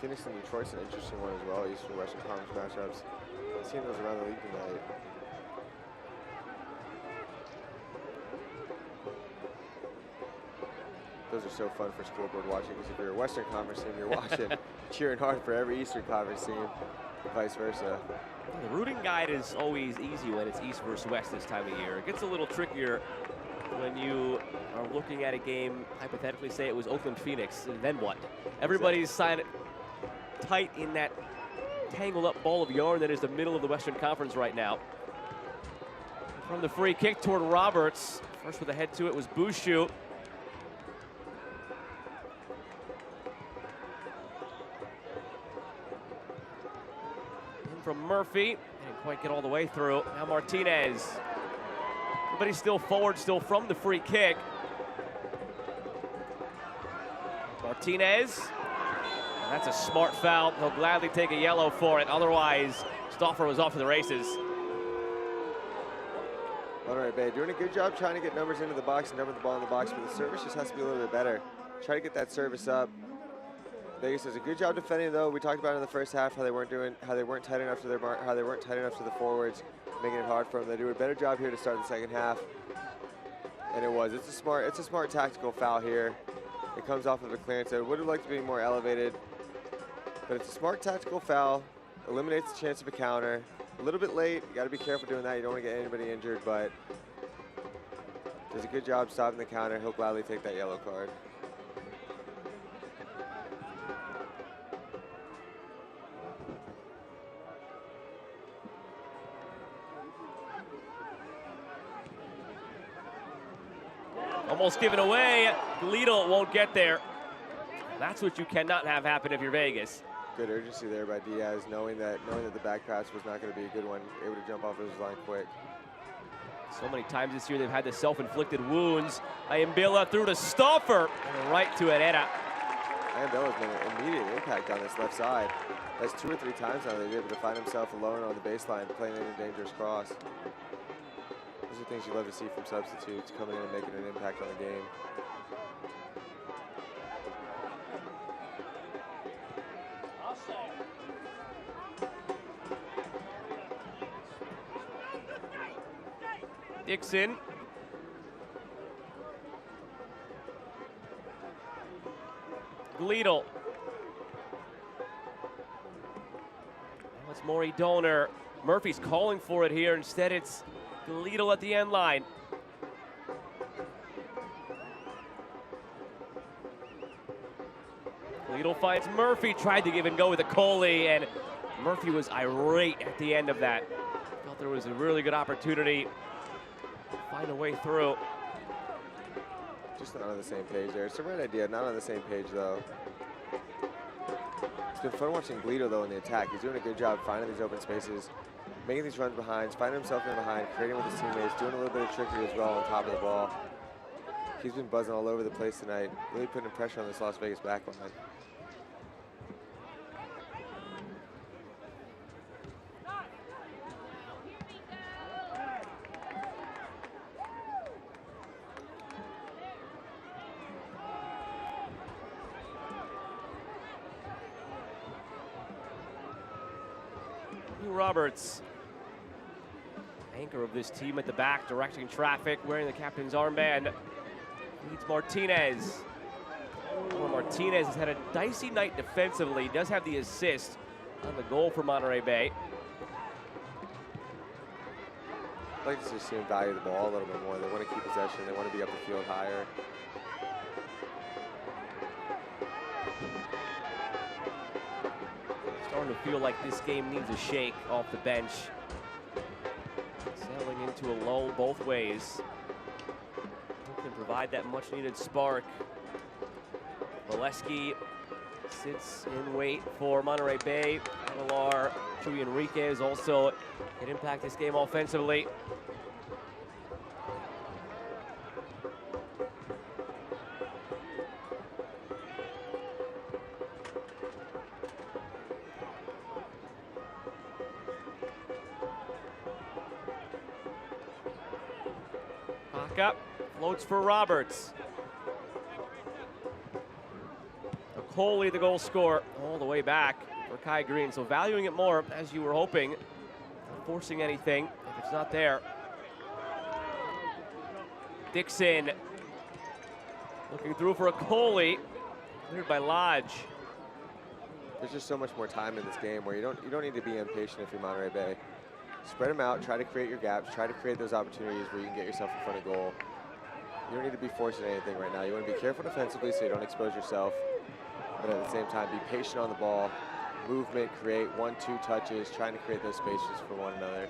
Phoenix and Detroit's an interesting one as well, Eastern-Western Conference matchups. I've seen those around the league tonight. Those are so fun for scoreboard watching, because if you're a Western Conference team, you're watching, cheering hard for every Eastern Conference team, and vice versa. The rooting guide is always easy when it's East versus West this time of year. It gets a little trickier when you are looking at a game, hypothetically say it was Oakland-Phoenix, and then what? Everybody's signed tight in that tangled up ball of yarn that is the middle of the Western Conference right now. From the free kick toward Roberts. First with a head to it was Bouchou. In from Murphy. Didn't quite get all the way through. Now Martinez. Everybody's still forward, still from the free kick. Martinez. That's a smart foul. He'll gladly take a yellow for it. Otherwise, Stauffer was off to the races. Monterey Bay doing a good job trying to get numbers into the box and number the ball in the box, but the service just has to be a little bit better. Try to get that service up. Vegas does a good job defending, though. We talked about in the first half how they weren't tight enough to their mark, how they weren't tight enough to the forwards, making it hard for them. They do a better job here to start the second half, and it was. It's a smart tactical foul here. It comes off of a clearance. I would have liked to be more elevated. But it's a smart tactical foul, eliminates the chance of a counter. A little bit late, you gotta be careful doing that. You don't wanna get anybody injured, but does a good job stopping the counter. He'll gladly take that yellow card. Almost given away. Gleedle won't get there. That's what you cannot have happen if you're Vegas. Good urgency there by Diaz, knowing that the back pass was not going to be a good one, able to jump off his line quick. So many times this year they've had the self-inflicted wounds. Ayambila through to Stauffer and right to Herrera. Ayambila's made an immediate impact on this left side. That's 2 or 3 times now they've been able to find himself alone on the baseline, playing in a dangerous cross. Those are things you love to see from substitutes, coming in and making an impact on the game. Dixon. Gleedle. It's Maury Donor. Murphy's calling for it here. Instead, it's Galito at the end line. Galito finds Murphy, tried to give and go with a Coley, and Murphy was irate at the end of that. Felt there was a really good opportunity to find a way through. Just not on the same page there. It's the right idea, not on the same page though. It's been fun watching Galito though in the attack. He's doing a good job finding these open spaces, making these runs behind, finding himself in behind, creating with his teammates, doing a little bit of trickery as well on top of the ball. He's been buzzing all over the place tonight, really putting pressure on this Las Vegas back line. Roberts, anchor of this team at the back, directing traffic, wearing the captain's armband, leads Martinez. Well, Martinez has had a dicey night defensively. He does have the assist on the goal for Monterey Bay. I'd like to just see him value the ball a little bit more. They want to keep possession. They want to be up the field higher. Starting to feel like this game needs a shake off the bench. Settling into a lull both ways. Who can provide that much needed spark? Valesky sits in wait for Monterey Bay. Aguilar, Chuy Enriquez also can impact this game offensively. Up, floats for Roberts. Coley, the goal scorer, all the way back for Kai Green. So valuing it more, as you were hoping, not forcing anything if it's not there. Dixon looking through for a Coley, cleared by Lodge. There's just so much more time in this game where you don't need to be impatient if you're Monterey Bay. Spread them out, try to create your gaps, try to create those opportunities where you can get yourself in front of goal. You don't need to be forcing anything right now. You want to be careful defensively so you don't expose yourself, but at the same time, be patient on the ball, movement, create 1-2 touches, trying to create those spaces for one another.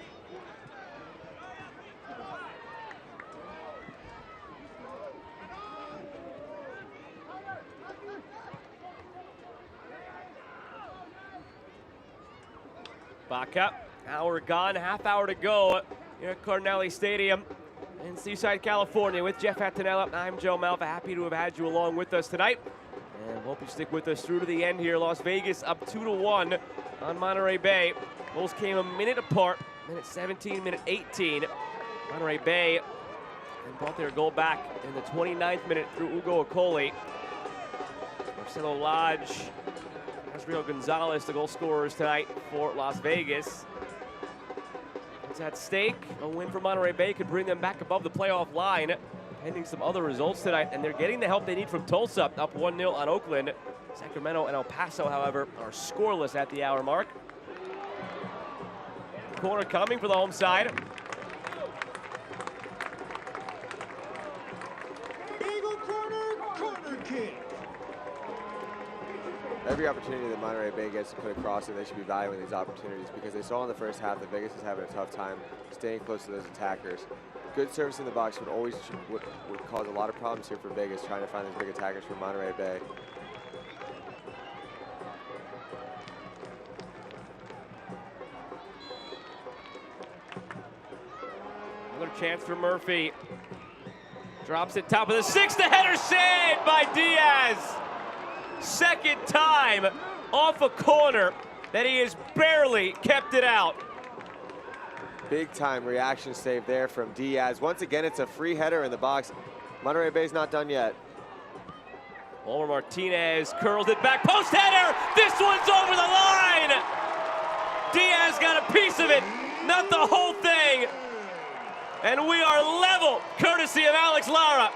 Baca, hour gone, half hour to go here at Carnelli Stadium in Seaside, California. With Jeff Attanella, I'm Joe Malva. Happy to have had you along with us tonight. And hope you stick with us through to the end here. Las Vegas up 2-1 on Monterey Bay. Goals came a minute apart, minute 17, minute 18. Monterey Bay and brought their goal back in the 29th minute through Ugo Acoli. Marcelo Lodge, Asriel Gonzalez, the goal scorers tonight for Las Vegas. It's at stake. A win for Monterey Bay could bring them back above the playoff line, pending some other results tonight, and they're getting the help they need from Tulsa, up 1-0 on Oakland. Sacramento and El Paso, however, are scoreless at the hour mark. Corner coming for the home side. Eagle corner kick. Every opportunity that Monterey Bay gets to put across it, they should be valuing these opportunities because they saw in the first half that Vegas is having a tough time staying close to those attackers. Good service in the box would cause a lot of problems here for Vegas trying to find those big attackers for Monterey Bay. Another chance for Murphy. Drops it top of the six. The header saved by Diaz. Second time off a corner that he has barely kept it out. Big time reaction save there from Diaz. Once again, it's a free header in the box. Monterey Bay's not done yet. Walter Martinez curls it back. Post header. This one's over the line. Diaz got a piece of it, not the whole thing. And we are level, courtesy of Alex Lara.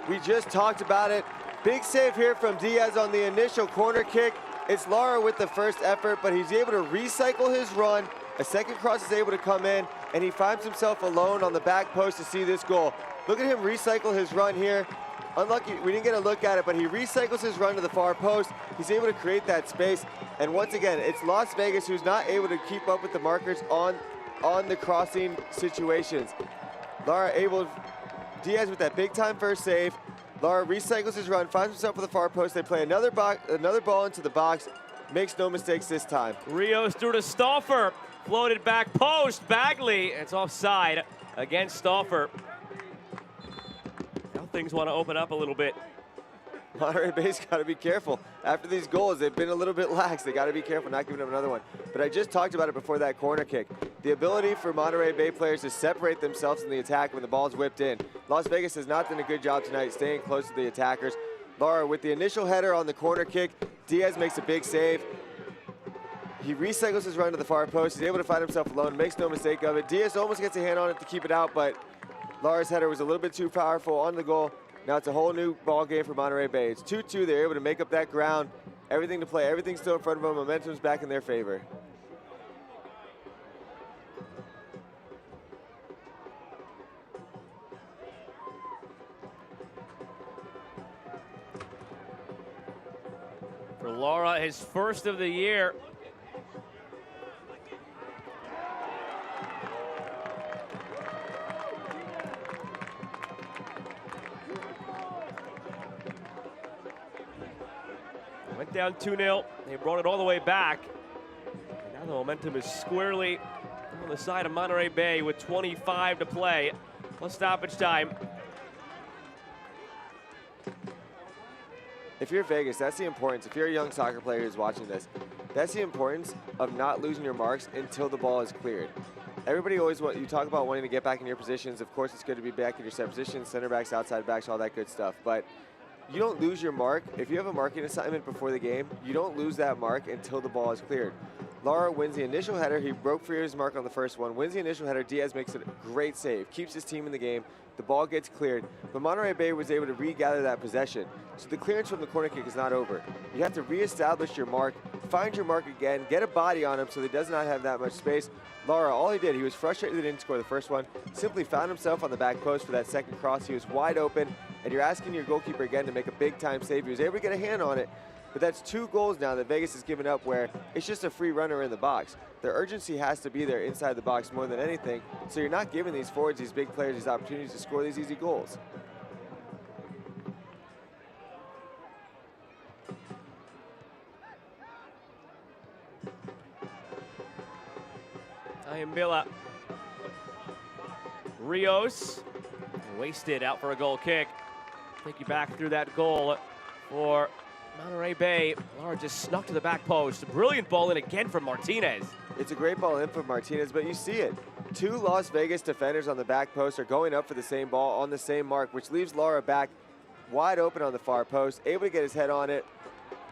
We just talked about it. Big save here from Diaz on the initial corner kick. It's Lara with the first effort, but he's able to recycle his run. A second cross is able to come in, and he finds himself alone on the back post to see this goal. Look at him recycle his run here. Unlucky, we didn't get a look at it, but he recycles his run to the far post. He's able to create that space. And once again, it's Las Vegas who's not able to keep up with the markers on the crossing situations. Diaz with that big time first save. Lara recycles his run, finds himself with the far post. They play another ball into the box. Makes no mistakes this time. Rios through to Stauffer. Floated back post. Bagley. It's offside against Stauffer. Now things want to open up a little bit. Monterey Bay's got to be careful. After these goals, they've been a little bit lax. They got to be careful not giving up another one. But I just talked about it before that corner kick. The ability for Monterey Bay players to separate themselves in the attack when the ball's whipped in. Las Vegas has not done a good job tonight staying close to the attackers. Lara with the initial header on the corner kick. Diaz makes a big save. He recycles his run to the far post. He's able to find himself alone, makes no mistake of it. Diaz almost gets a hand on it to keep it out, but Lara's header was a little bit too powerful on the goal. Now it's a whole new ball game for Monterey Bay. It's 2-2. They're able to make up that ground. Everything to play. Everything's still in front of them. Momentum's back in their favor. For Lara, his first of the year. Went down 2-0. They brought it all the way back. And now the momentum is squarely on the side of Monterey Bay with 25 to play, plus stoppage time. If you're Vegas, that's the importance. If you're a young soccer player who's watching this, that's the importance of not losing your marks until the ball is cleared. Everybody always you talk about wanting to get back in your positions. Of course, it's good to be back in your set positions, center backs, outside backs, all that good stuff. But you don't lose your mark. If you have a marking assignment before the game, you don't lose that mark until the ball is cleared. Lara wins the initial header. He broke free of his mark on the first one, wins the initial header. Diaz makes a great save, keeps his team in the game. The ball gets cleared, but Monterey Bay was able to regather that possession. So the clearance from the corner kick is not over. You have to reestablish your mark, find your mark again, get a body on him so he does not have that much space. Lara, all he did, he was frustrated that he didn't score the first one, simply found himself on the back post for that second cross. He was wide open, and you're asking your goalkeeper again to make a big time save. He was able to get a hand on it, but that's 2 goals now that Vegas has given up where it's just a free runner in the box. Their urgency has to be there inside the box more than anything, so you're not giving these forwards, these big players, these opportunities to score these easy goals. Ayambila. Rios wasted out for a goal kick. Take you back through that goal for Monterey Bay. Lara just snuck to the back post. Brilliant ball in again from Martinez. It's a great ball in from Martinez, but you see it. 2 Las Vegas defenders on the back post are going up for the same ball on the same mark, which leaves Lara back wide open on the far post, able to get his head on it.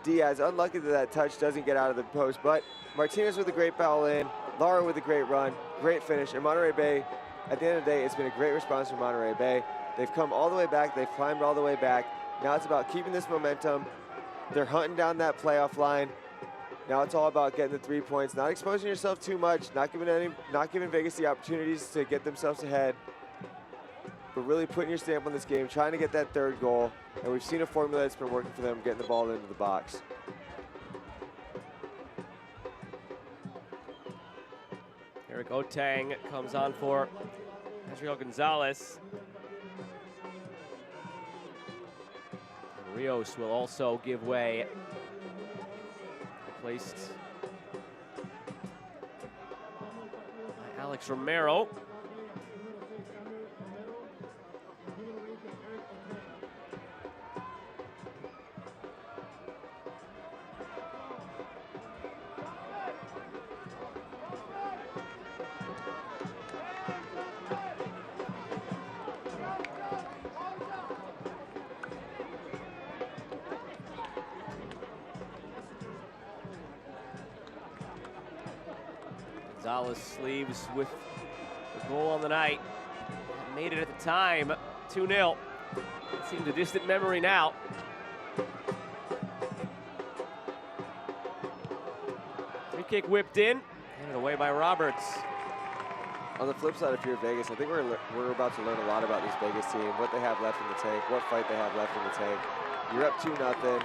Diaz, unlucky that that touch doesn't get out of the post, but Martinez with a great ball in, Lara with a great run, great finish, and Monterey Bay, at the end of the day, it's been a great response from Monterey Bay. They've come all the way back, they've climbed all the way back. Now it's about keeping this momentum. They're hunting down that playoff line. Now it's all about getting the 3 points, not exposing yourself too much, not giving Vegas the opportunities to get themselves ahead, but really putting your stamp on this game, trying to get that 3rd goal. And we've seen a formula that's been working for them, getting the ball into the box. Eric Otang comes on for Israel Gonzalez. And Rios will also give way. Replaced by Alex Romero. Gonzalez leaves with the goal on the night. Made it at the time, 2-0. It seems a distant memory now. Free kick whipped in, and away by Roberts. On the flip side, if you're Vegas, I think we're about to learn a lot about this Vegas team, what they have left in the tank, what fight they have left in the tank. You're up 2-0.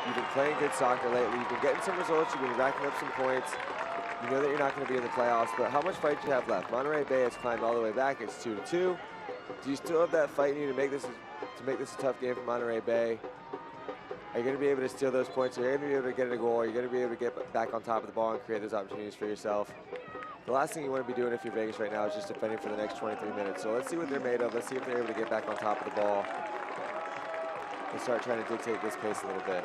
You've been playing good soccer lately. You've been getting some results. You've been racking up some points. You know that you're not going to be in the playoffs, but how much fight do you have left? Monterey Bay has climbed all the way back. It's 2-2. Do you still have that fight in you to make this a tough game for Monterey Bay? Are you going to be able to steal those points? Are you going to be able to get a goal? Are you going to be able to get back on top of the ball and create those opportunities for yourself? The last thing you want to be doing if you're Vegas right now is just defending for the next 23 minutes. So let's see what they're made of. Let's see if they're able to get back on top of the ball and start trying to dictate this pace a little bit.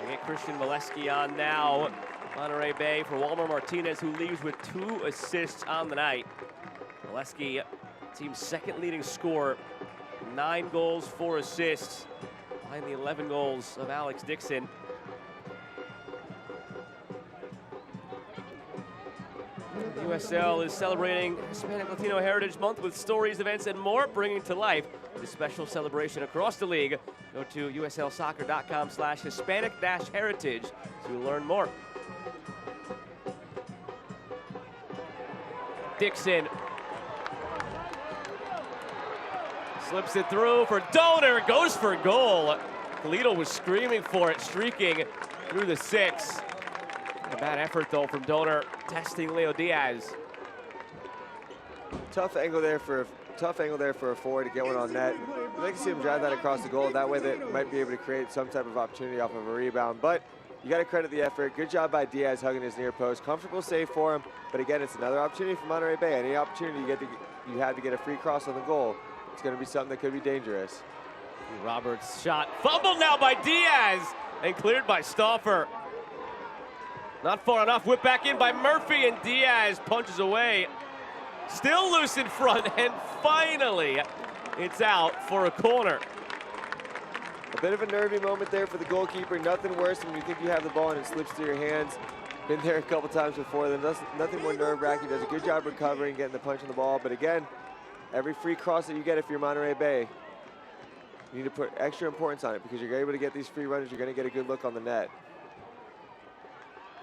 We get Christian Molesky on now. Monterey Bay for Walmer Martinez, who leaves with 2 assists on the night. Molesky, team's second leading scorer, 9 goals, 4 assists, behind the 11 goals of Alex Dixon. The USL is celebrating Hispanic Latino Heritage Month with stories, events, and more, bringing to life this special celebration across the league. Go to uslsoccer.com/Hispanic-heritage to learn more. Dixon slips it through for Donor, goes for goal. Toledo was screaming for it, streaking through the 6. A bad effort though from Donor, testing Leo Diaz. Tough angle there for a forward to get one on net. I'd like to see him drive that across the goal. That way they might be able to create some type of opportunity off of a rebound. But you got to credit the effort. Good job by Diaz hugging his near post. Comfortable save for him. But again, it's another opportunity for Monterey Bay. Any opportunity you have to get a free cross on the goal, it's going to be something that could be dangerous. Roberts' shot fumbled now by Diaz and cleared by Stauffer. Not far enough, whipped back in by Murphy, and Diaz punches away. Still loose in front, and finally, it's out for a corner. A bit of a nervy moment there for the goalkeeper. Nothing worse than when you think you have the ball and it slips through your hands. Been there a couple times before. There's nothing more nerve-wracking. Does a good job recovering, getting the punch on the ball. But again, every free cross that you get if you're Monterey Bay, you need to put extra importance on it because you're able to get these free runners. You're going to get a good look on the net.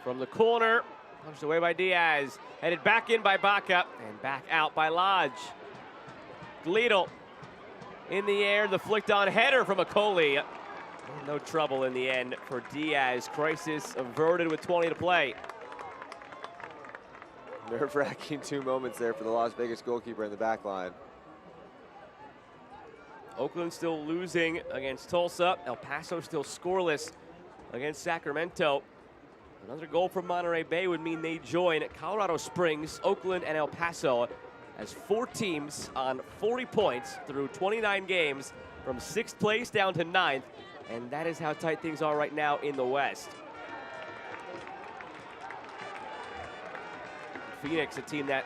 From the corner, punched away by Diaz, headed back in by Baca, and back out by Lodge. Gleedle in the air, the flicked on header from Akoli. No trouble in the end for Diaz. Crisis averted with 20 to play. Nerve-wracking 2 moments there for the Las Vegas goalkeeper in the back line. Oakland still losing against Tulsa. El Paso still scoreless against Sacramento. Another goal from Monterey Bay would mean they join Colorado Springs, Oakland, and El Paso as 4 teams on 40 points through 29 games from 6th place down to 9th. And that is how tight things are right now in the West. Phoenix, a team that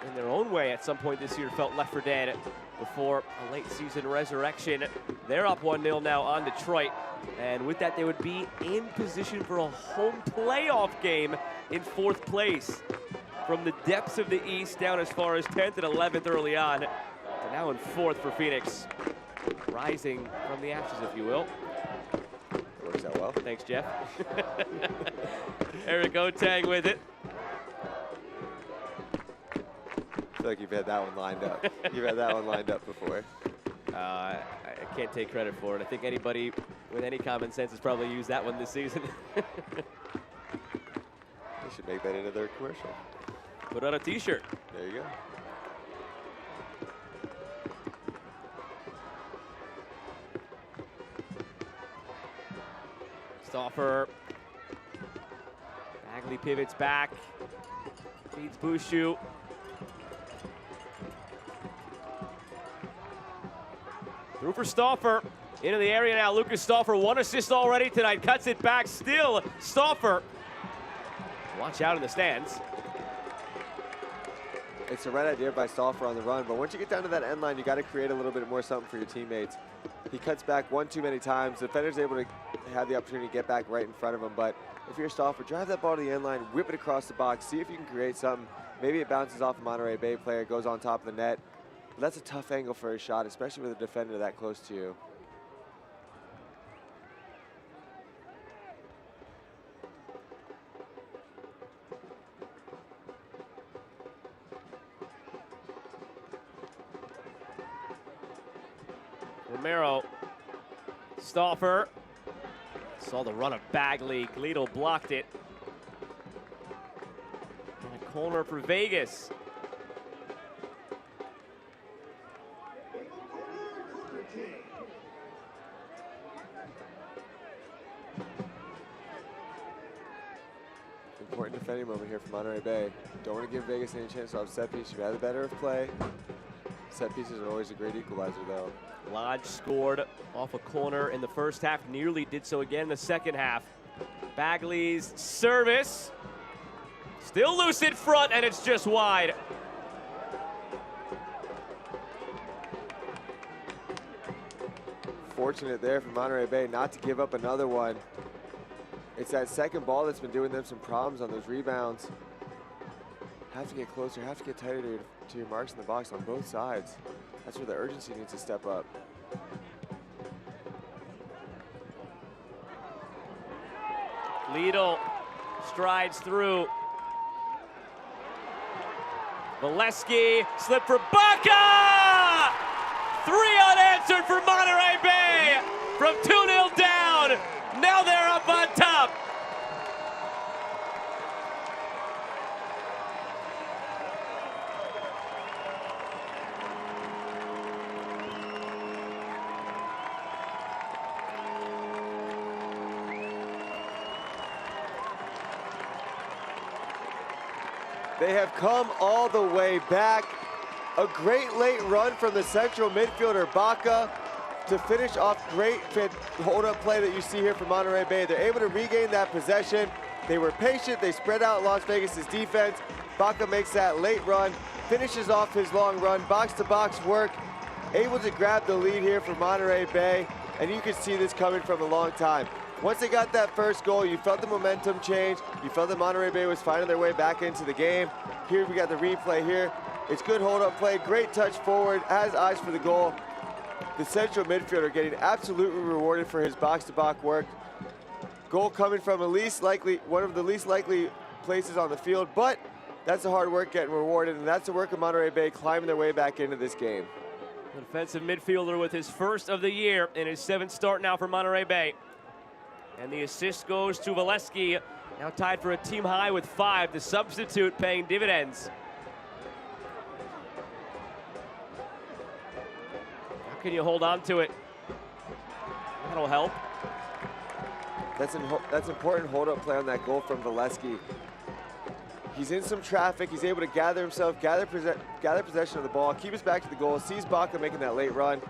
in their own way at some point this year felt left for dead before a late season resurrection. They're up 1-0 now on Detroit. And with that, they would be in position for a home playoff game in 4th place. From the depths of the East down as far as 10th and 11th early on. They're now in 4th for Phoenix. Rising from the ashes, if you will. Works out well. Thanks, Jeff. Eric Otang with it. I feel like you've had that one lined up. You've had that one lined up before. I can't take credit for it. I think anybody with any common sense has probably used that one this season. They should make that into their commercial. Put on a t-shirt. There you go. Stauffer. Bagley pivots back. Feeds Bushu. Through for Stauffer. Into the area now. Lucas Stauffer, 1 assist already tonight. Cuts it back. Still Stauffer. Watch out in the stands. It's the right idea by Stauffer on the run, but once you get down to that end line, you got to create a little bit more something for your teammates. He cuts back one too many times. The defender's able to have the opportunity to get back right in front of him, but if you're Stauffer, drive that ball to the end line, whip it across the box, see if you can create something. Maybe it bounces off a Monterey Bay player, goes on top of the net. But that's a tough angle for a shot, especially with a defender that close to you. Romero, Stauffer, saw the run of Bagley. Glito blocked it. And a corner for Vegas. Important defending moment here for Monterey Bay. Don't want to give Vegas any chance to set piece. You'd rather better of play. Set pieces are always a great equalizer, though. Lodge scored off a corner in the first half, nearly did so again in the second half. Bagley's service, still loose in front, and it's just wide. Fortunate there for Monterey Bay not to give up another one. It's that second ball that's been doing them some problems on those rebounds. Have to get closer, have to get tighter to your marks in the box on both sides. That's where the urgency needs to step up. Lidl strides through. Valesky, slip for Baca! 3 unanswered for Monterey Bay from 2-0 down. Now they're up on top. They have come all the way back. A great late run from the central midfielder, Baca, to finish off great hold-up play that you see here from Monterey Bay. They're able to regain that possession. They were patient. They spread out Las Vegas's defense. Baca makes that late run, finishes off his long run, box-to-box work, able to grab the lead here for Monterey Bay, and you can see this coming from a long time. Once they got that first goal, you felt the momentum change. You felt that Monterey Bay was finding their way back into the game. Here we got the replay here. It's good hold-up play, great touch forward, has eyes for the goal. The central midfielder getting absolutely rewarded for his box-to-box work. Goal coming from one of the least likely places on the field, but that's the hard work getting rewarded, and that's the work of Monterey Bay climbing their way back into this game. An offensive midfielder with his first of the year in his 7th start now for Monterey Bay. And the assist goes to Valesky, now tied for a team high with 5. The substitute paying dividends. How can you hold on to it? That'll help. That's important hold-up play on that goal from Valesky. He's in some traffic. He's able to gather himself, gather possession of the ball, keep us back to the goal, sees Baca making that late run,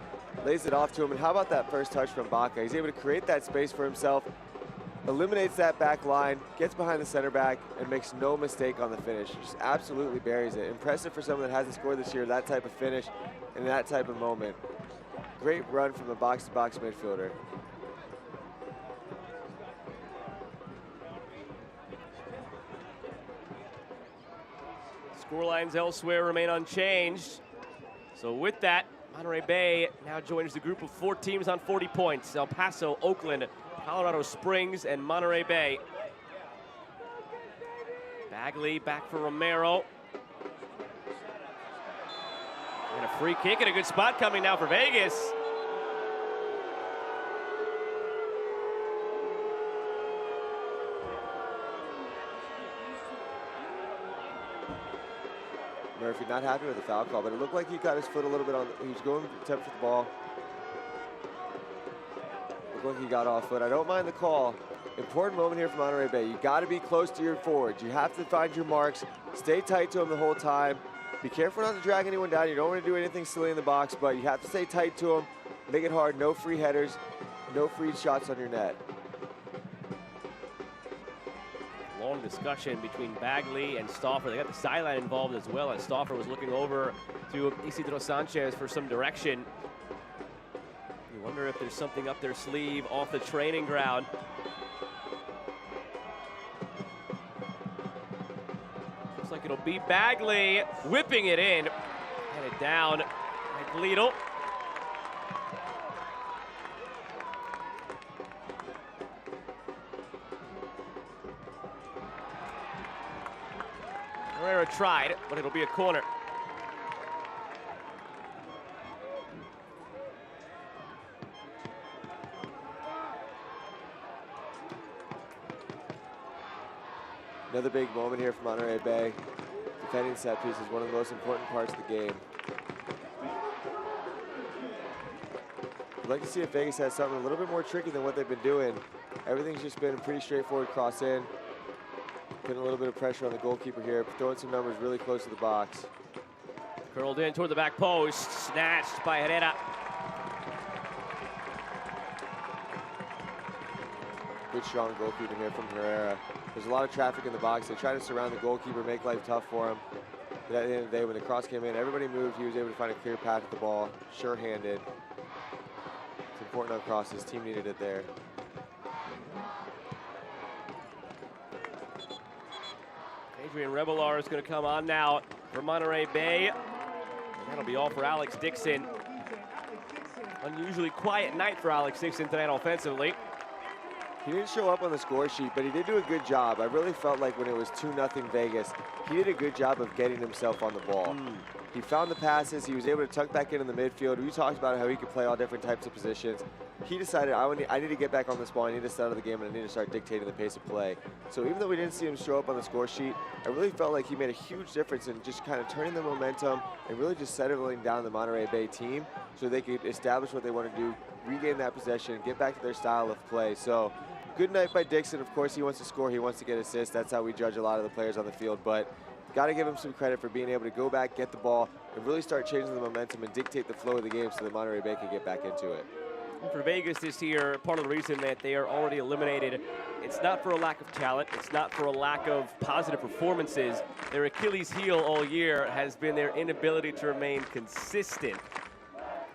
lays it off to him. And how about that first touch from Baca? He's able to create that space for himself, eliminates that back line, gets behind the center back, and makes no mistake on the finish. Just absolutely buries it. Impressive for someone that hasn't scored this year, that type of finish and that type of moment. Great run from the box-to-box midfielder. Scorelines elsewhere remain unchanged. So with that, Monterey Bay now joins the group of 4 teams on 40 points. El Paso, Oakland, Colorado Springs, and Monterey Bay. Bagley back for Romero. And a free kick and a good spot coming now for Vegas. Murphy not happy with the foul call, but it looked like he got his foot a little bit on, he was going to attempt for the ball. Looked like he got off foot. I don't mind the call. Important moment here for Monterey Bay. You got to be close to your forwards. You have to find your marks, stay tight to them the whole time. Be careful not to drag anyone down. You don't want to do anything silly in the box, but you have to stay tight to them, make it hard, no free headers, no free shots on your net. Long discussion between Bagley and Stauffer. They got the sideline involved as well, as Stauffer was looking over to Isidro Sanchez for some direction. You wonder if there's something up their sleeve off the training ground. Looks like it'll be Bagley whipping it in. Headed down Lidl. Herrera tried, but it'll be a corner. Another big moment here for Monterey Bay. Defending set piece is one of the most important parts of the game. I'd like to see if Vegas has something a little bit more tricky than what they've been doing. Everything's just been pretty straightforward cross in. Putting a little bit of pressure on the goalkeeper here, throwing some numbers really close to the box. Curled in toward the back post, snatched by Herrera. Good strong goalkeeping here from Herrera. There's a lot of traffic in the box. They try to surround the goalkeeper, make life tough for him. But at the end of the day, when the cross came in, everybody moved. He was able to find a clear path to the ball, sure-handed. It's important on crosses. Team needed it there. Adrian Revelar is going to come on now for Monterey Bay. And that'll be all for Alex Dixon. Unusually quiet night for Alex Dixon tonight offensively. He didn't show up on the score sheet, but he did do a good job. I really felt like when it was 2-0 Vegas, he did a good job of getting himself on the ball. He found the passes. He was able to tuck back in the midfield. We talked about how he could play all different types of positions. He decided, I need to get back on this ball. I need to settle the game, and I need to start dictating the pace of play. So even though we didn't see him show up on the score sheet, I really felt like he made a huge difference in just kind of turning the momentum and really just settling down the Monterey Bay team so they could establish what they want to do, regain that possession, get back to their style of play. So good night by Dixon. Of course, he wants to score. He wants to get assists. That's how we judge a lot of the players on the field. But got to give him some credit for being able to go back, get the ball, and really start changing the momentum and dictate the flow of the game so that Monterey Bay can get back into it. And for Vegas this year, part of the reason that they are already eliminated, it's not for a lack of talent. It's not for a lack of positive performances. Their Achilles heel all year has been their inability to remain consistent.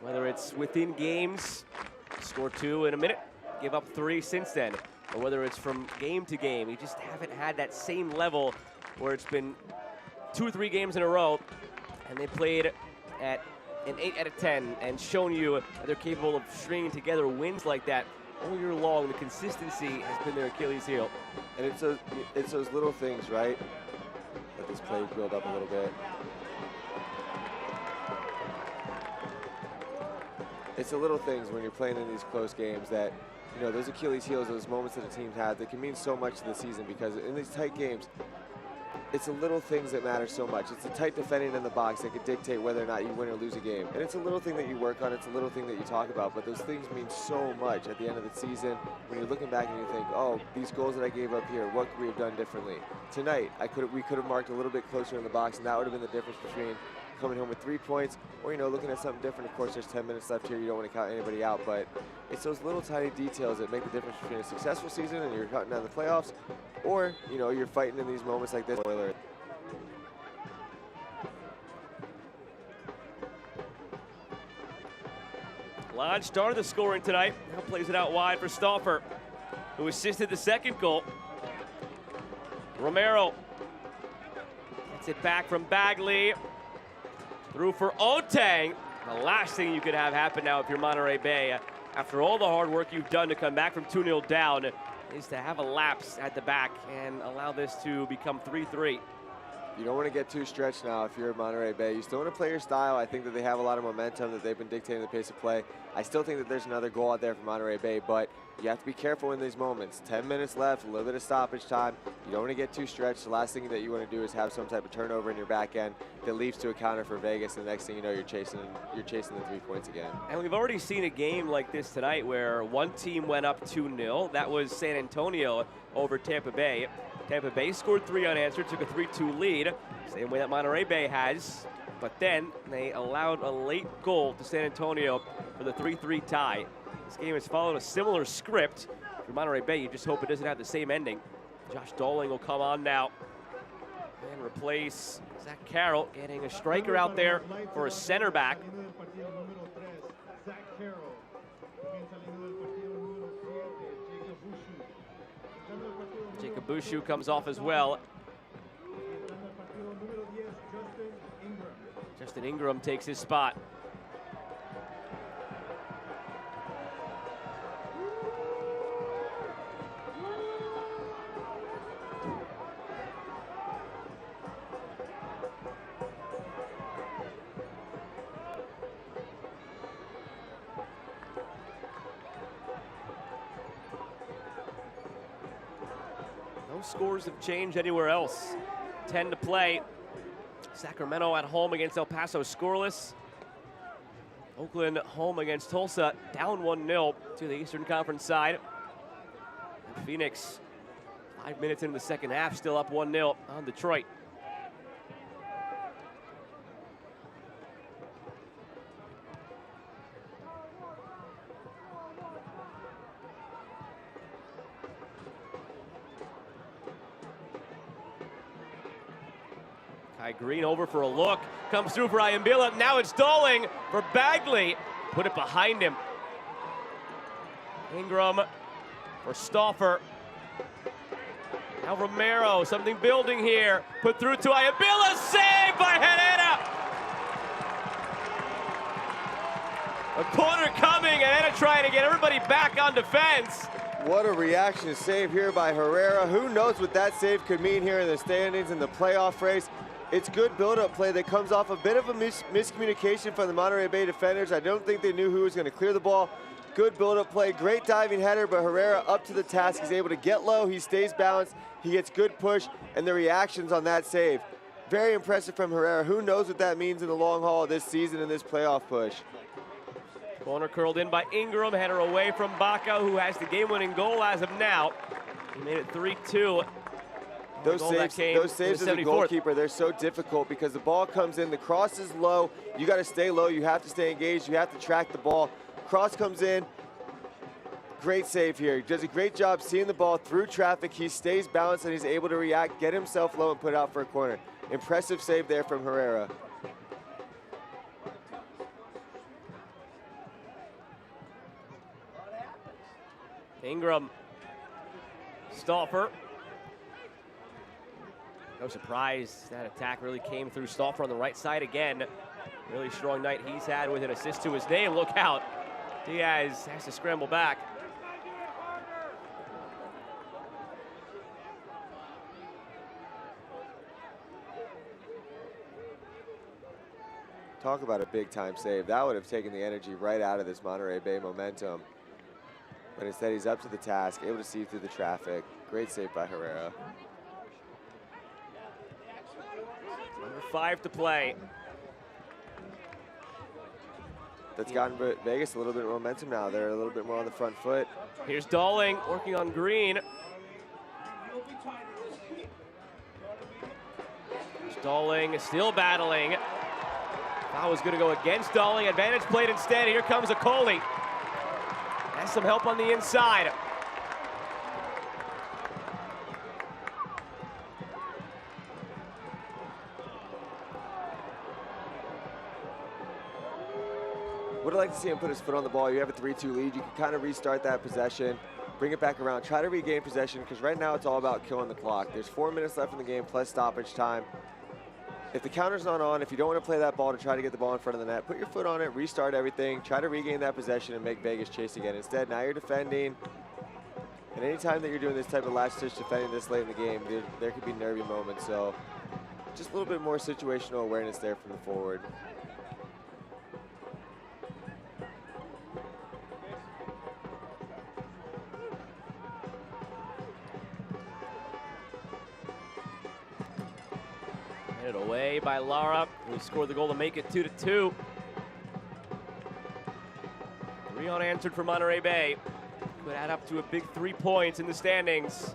Whether it's within games, score 2 in a minute, give up 3 since then, or whether it's from game to game, you just haven't had that same level where it's been 2 or 3 games in a row, and they played at an 8 out of 10 and shown you that they're capable of stringing together wins like that all year long. The consistency has been their Achilles heel. And it's those little things, right? Let this play build up a little bit. It's the little things when you're playing in these close games that, you know, those Achilles heels, those moments that a team has, that can mean so much to the season, because in these tight games, it's the little things that matter so much. It's the tight defending in the box that could dictate whether or not you win or lose a game. And it's a little thing that you work on, it's a little thing that you talk about, but those things mean so much at the end of the season when you're looking back and you think, oh, these goals that I gave up here, what could we have done differently? Tonight, we could have marked a little bit closer in the box, and that would have been the difference between coming home with 3 points or, you know, looking at something different. Of course, there's 10 minutes left here. You don't want to count anybody out, but it's those little tiny details that make the difference between a successful season and you're cutting down the playoffs, or, you know, you're fighting in these moments like this. Lodge started the scoring tonight. Now plays it out wide for Stauffer, who assisted the second goal. Romero gets it back from Bagley. Through for Otang. The last thing you could have happen now if you're Monterey Bay, after all the hard work you've done to come back from 2-0 down, is to have a lapse at the back and allow this to become 3-3. You don't want to get too stretched now if you're Monterey Bay. You still want to play your style. I think that they have a lot of momentum, that they've been dictating the pace of play. I still think that there's another goal out there for Monterey Bay, but you have to be careful in these moments. 10 minutes left, a little bit of stoppage time. You don't want to get too stretched. The last thing that you want to do is have some type of turnover in your back end that leads to a counter for Vegas, and the next thing you know, you're chasing the 3 points again. And we've already seen a game like this tonight where one team went up 2-0. That was San Antonio over Tampa Bay. Tampa Bay scored 3 unanswered, took a 3-2 lead, same way that Monterey Bay has. But then they allowed a late goal to San Antonio for the 3-3 tie. This game has followed a similar script. For Monterey Bay, you just hope it doesn't have the same ending. Josh Doling will come on now and replace Zach Carroll, getting a striker out there for a center back. Jacob Bushu comes off as well. Justin Ingram takes his spot. scores have changed anywhere else. 10 to play. Sacramento at home against El Paso scoreless. Oakland home against Tulsa, down 1-0 to the Eastern Conference side. And Phoenix, 5 minutes into the second half, still up 1-0 on Detroit. Kai Green over for a look, comes through for Ayambila. Now it's Dolling for Bagley. Put it behind him. Ingram for Stauffer. Now Romero, something building here. Put through to Ayambila, saved by Herrera. A corner coming, and Herrera trying to get everybody back on defense. What a reaction save here by Herrera. Who knows what that save could mean here in the standings in the playoff race. It's good build-up play that comes off a bit of a miscommunication from the Monterey Bay defenders. I don't think they knew who was going to clear the ball. Good build-up play, great diving header, but Herrera up to the task. He's able to get low, he stays balanced, he gets good push, and the reactions on that save. Very impressive from Herrera. Who knows what that means in the long haul of this season and this playoff push. Corner curled in by Ingram, header away from Baca, who has the game-winning goal as of now. He made it 3-2. Those saves as a goalkeeper, they're so difficult because the ball comes in, the cross is low, you got to stay low, you have to stay engaged, you have to track the ball. Cross comes in, great save here. He does a great job seeing the ball through traffic, he stays balanced and he's able to react, get himself low and put it out for a corner. Impressive save there from Herrera. Ingram, Stauffer. No surprise, that attack really came through Stauffer on the right side again. Really strong night he's had with an assist to his name. Look out, Diaz has to scramble back. Talk about a big time save. That would have taken the energy right out of this Monterey Bay momentum. But instead he's up to the task, able to see through the traffic. Great save by Herrera. Under 5 to play. That's gotten Vegas a little bit of momentum now. They're a little bit more on the front foot. Here's Dolling working on Green. Here's Dolling still battling. Foul was going to go against Dolling. Advantage played instead. Here comes Akoli. Has some help on the inside. Would have liked to see him put his foot on the ball. You have a 3-2 lead. You can kind of restart that possession, bring it back around, try to regain possession because right now it's all about killing the clock. There's 4 minutes left in the game plus stoppage time. If the counter's not on, if you don't want to play that ball to try to get the ball in front of the net, put your foot on it, restart everything, try to regain that possession and make Vegas chase again. Instead, now you're defending. And anytime that you're doing this type of last-ditch defending this late in the game, there could be nervy moments. So just a little bit more situational awareness there from the forward. Headed away by Lara, who scored the goal to make it 2-2. 3 unanswered for Monterey Bay. Could add up to a big 3 points in the standings.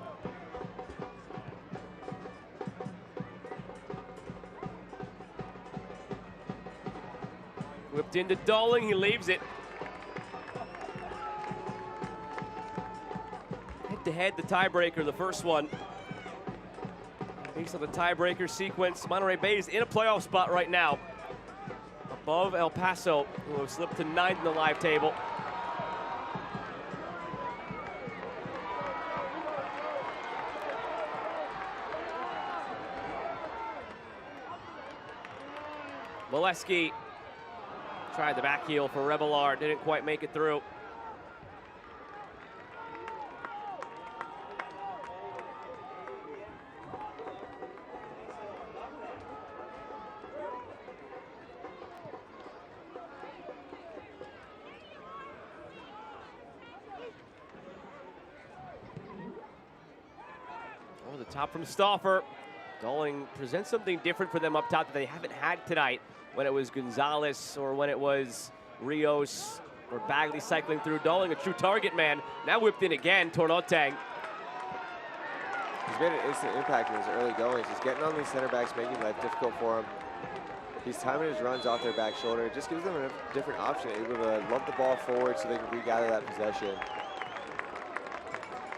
Whipped into Dolling, he leaves it. Head-to-head, the tiebreaker, the first one. Based on the tiebreaker sequence, Monterey Bay is in a playoff spot right now. Above El Paso, who have slipped to 9th in the live table. Molesky tried the back heel for Revelar, didn't quite make it through. top from Stauffer. Dolling presents something different for them up top that they haven't had tonight when it was Gonzalez or when it was Rios or Bagley cycling through. Dolling, a true target man, now whipped in again, Tornotang. He's made an instant impact in his early goings. He's getting on these center backs, making life difficult for him. He's timing his runs off their back shoulder. It just gives them a different option, able to lump the ball forward so they can regather that possession.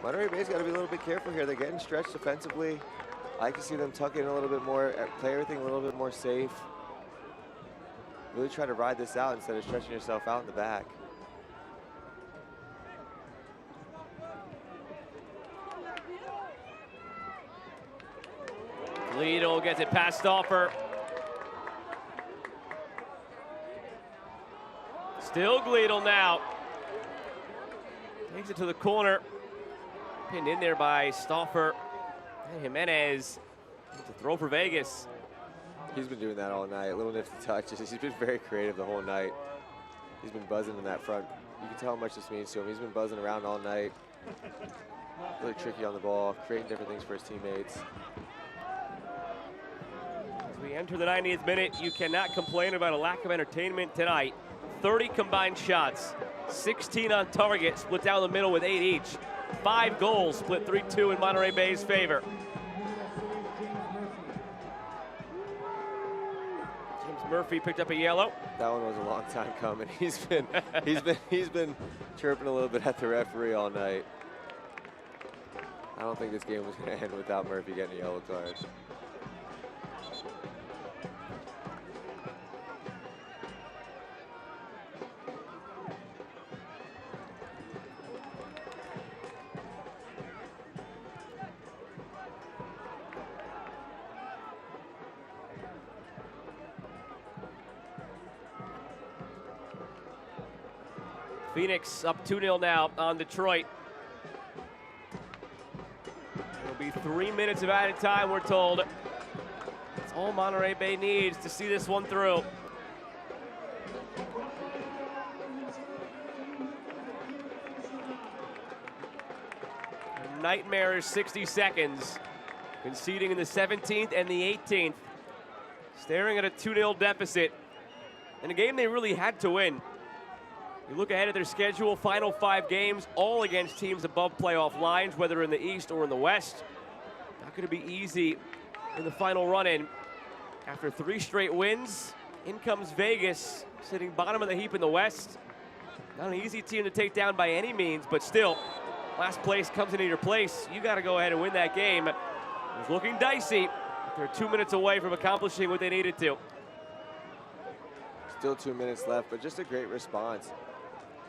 Monterey Bay's got to be a little bit careful here. They're getting stretched defensively. I like to see them tuck in a little bit more, play everything a little bit more safe. Really try to ride this out instead of stretching yourself out in the back. Lidl gets it past Stauffer. Still Gleedle now. Takes it to the corner. Pinned in there by Stauffer. And Jimenez to throw for Vegas. He's been doing that all night. A little nifty touches. He's been very creative the whole night. He's been buzzing in that front. You can tell how much this means to him. He's been buzzing around all night. Really tricky on the ball, creating different things for his teammates. As we enter the 90th minute, you cannot complain about a lack of entertainment tonight. 30 combined shots, 16 on target, split down the middle with 8 each. 5 goals, split 3-2 in Monterey Bay's favor. James Murphy picked up a yellow. That one was a long time coming. He's been chirping a little bit at the referee all night. I don't think this game was going to end without Murphy getting a yellow card. Phoenix up 2-0 now on Detroit. It'll be 3 minutes of added time, we're told. That's all Monterey Bay needs to see this one through. A nightmarish 60 seconds. Conceding in the 17th and the 18th. Staring at a 2-0 deficit in a game they really had to win. You look ahead at their schedule, final 5 games, all against teams above playoff lines, whether in the East or in the West. Not going to be easy in the final run-in. After 3 straight wins, in comes Vegas, sitting bottom of the heap in the West. Not an easy team to take down by any means, but still, last place comes into your place. You got to go ahead and win that game. It was looking dicey. They're 2 minutes away from accomplishing what they needed to. Still 2 minutes left, but just a great response.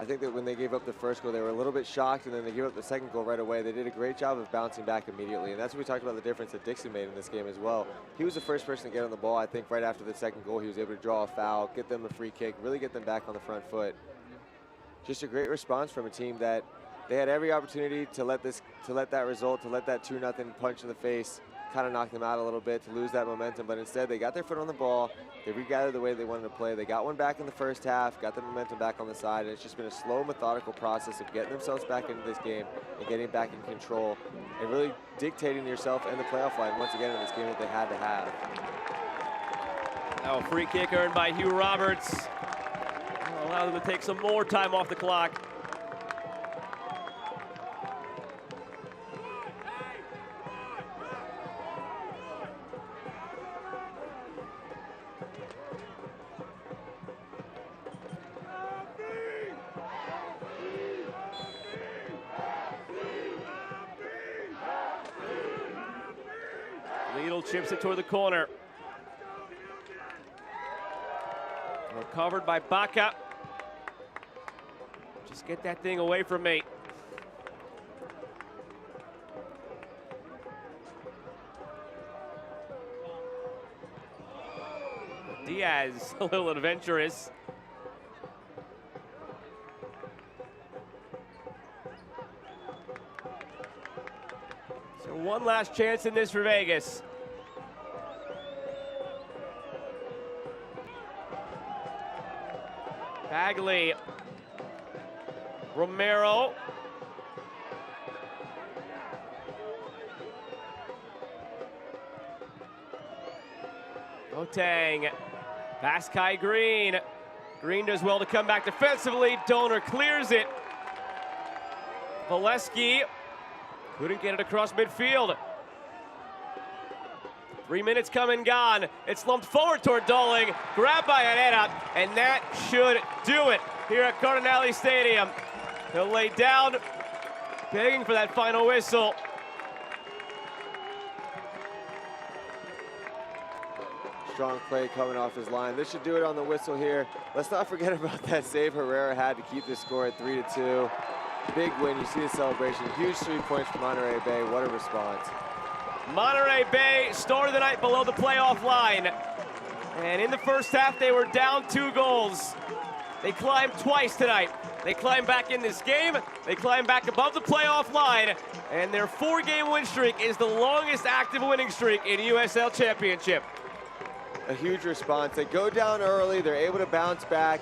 I think that when they gave up the first goal, they were a little bit shocked, and then they gave up the second goal right away. They did a great job of bouncing back immediately, and that's what we talked about, the difference that Dixon made in this game as well. He was the first person to get on the ball. I think right after the second goal, he was able to draw a foul, get them a free kick, really get them back on the front foot. Just a great response from a team that they had every opportunity to let that result, to let that 2-0 punch in the face kind of knock them out a little bit, to lose that momentum, but instead they got their foot on the ball. They regathered the way they wanted to play. They got one back in the first half, got the momentum back on the side, and it's just been a slow, methodical process of getting themselves back into this game and getting back in control and really dictating yourself and the playoff line once again in this game that they had to have. Now a free kick earned by Hugh Roberts. That'll allow them to take some more time off the clock. Chips it toward the corner. Recovered by Baca. Just get that thing away from me. Diaz, a little adventurous. So one last chance in this for Vegas. Bagley, Romero. Boateng, past Kai Green. Green does well to come back defensively. Donor clears it. Valesky couldn't get it across midfield. 3 minutes come and gone. It's lumped forward toward Dolling, grabbed by Aneta, and that should do it here at Cardinale Stadium. He'll lay down, begging for that final whistle. Strong play coming off his line. This should do it on the whistle here. Let's not forget about that save Herrera had to keep the score at 3-2. Big win. You see the celebration. Huge 3 points for Monterey Bay. What a response. Monterey Bay started the night below the playoff line. And in the first half, they were down 2 goals. They climbed twice tonight. They climbed back in this game. They climbed back above the playoff line. And their 4-game win streak is the longest active winning streak in USL Championship. A huge response. They go down early. They're able to bounce back.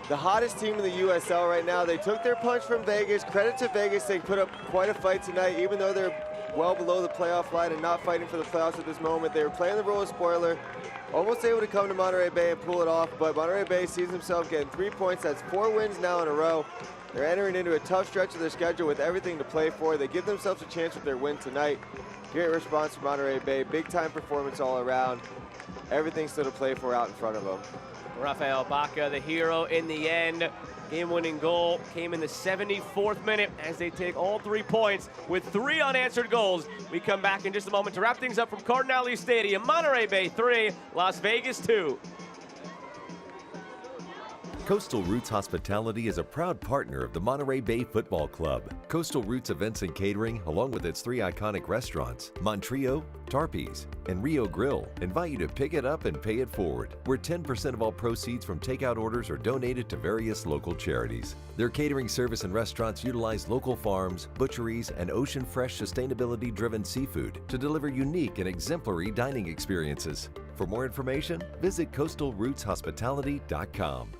The hottest team in the USL right now. They took their punch from Vegas. Credit to Vegas. They put up quite a fight tonight, even though they're well below the playoff line and not fighting for the playoffs at this moment. They were playing the role of spoiler. Almost able to come to Monterey Bay and pull it off, but Monterey Bay sees themselves getting 3 points. That's 4 wins now in a row. They're entering into a tough stretch of their schedule with everything to play for. They give themselves a chance with their win tonight. Great response from Monterey Bay. Big time performance all around. Everything still to play for out in front of them. Rafael Baca, the hero in the end. Game-winning goal came in the 74th minute as they take all 3 points with 3 unanswered goals. We come back in just a moment to wrap things up from Cardinale Stadium. Monterey Bay 3, Las Vegas 2. Coastal Roots Hospitality is a proud partner of the Monterey Bay Football Club. Coastal Roots Events and Catering, along with its 3 iconic restaurants, Montreo, Tarpey's, and Rio Grill, invite you to pick it up and pay it forward, where 10% of all proceeds from takeout orders are donated to various local charities. Their catering service and restaurants utilize local farms, butcheries, and ocean-fresh, sustainability-driven seafood to deliver unique and exemplary dining experiences. For more information, visit coastalrootshospitality.com.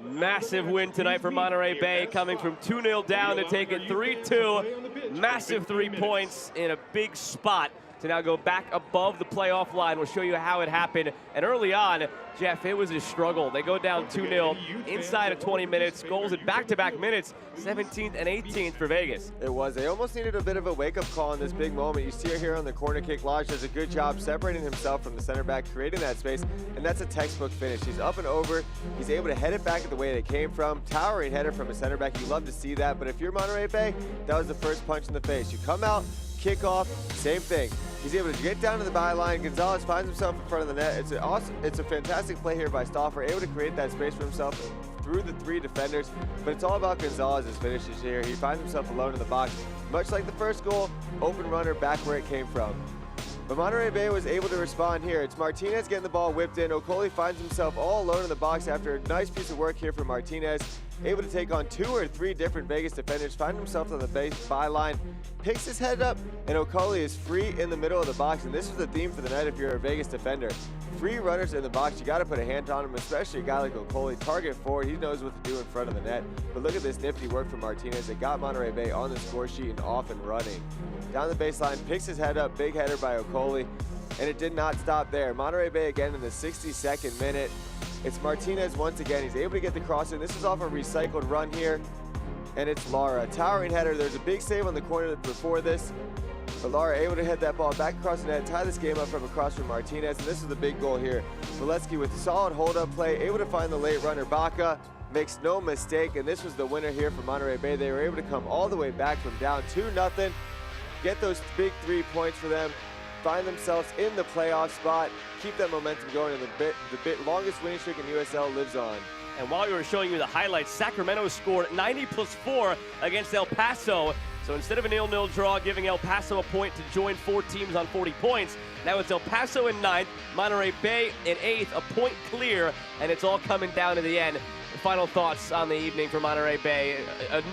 Massive win tonight for Monterey Bay, coming from 2-0 down to take it 3-2. Massive 3 points in a big spot to now go back above the playoff line. We'll show you how it happened. And early on, Jeff, it was a struggle. They go down 2-0 inside of 20 minutes. Goals in back-to-back minutes, 17th and 18th for Vegas. It was. They almost needed a bit of a wake-up call in this big moment. You see it here on the corner kick. Lodge does a good job separating himself from the center back, creating that space, and that's a textbook finish. He's up and over. He's able to head it back at the way it came from. Towering header from a center back. You love to see that, but if you're Monterey Bay, that was the first punch in the face. You come out, kickoff, same thing. He's able to get down to the byline. Gonzalez finds himself in front of the net. It's a fantastic play here by Stauffer, able to create that space for himself through the 3 defenders. But it's all about Gonzalez's finishes here. He finds himself alone in the box. Much like the first goal, open runner back where it came from. But Monterey Bay was able to respond here. It's Martinez getting the ball whipped in. Okoli finds himself all alone in the box after a nice piece of work here from Martinez. Able to take on 2 or 3 different Vegas defenders, finds himself on the byline, picks his head up, and Okoli is free in the middle of the box. And this is the theme for the night if you're a Vegas defender. Free runners in the box, you got to put a hand on him, especially a guy like Okoli. Target forward, he knows what to do in front of the net. But look at this nifty work from Martinez. It got Monterey Bay on the score sheet and off and running. Down the baseline, picks his head up, big header by Okoli. And it did not stop there. Monterey Bay again in the 62nd minute. It's Martinez once again. He's able to get the cross in. This is off a recycled run here. and it's Lara. Towering header. There's a big save on the corner before this. But Lara able to head that ball back across the net, tie this game up from across from Martinez, and this is the big goal here. Valesky with solid hold-up play, able to find the late runner. Baca makes no mistake, and this was the winner here for Monterey Bay. They were able to come all the way back from down 2-0, get those big 3 points for them, find themselves in the playoff spot, keep that momentum going, and the longest winning streak in USL lives on. And while we were showing you the highlights, Sacramento scored 90+4 against El Paso. So instead of a 0-0 draw, giving El Paso a point to join 4 teams on 40 points, now it's El Paso in 9th, Monterey Bay in 8th, a point clear, and it's all coming down to the end. Final thoughts on the evening for Monterey Bay,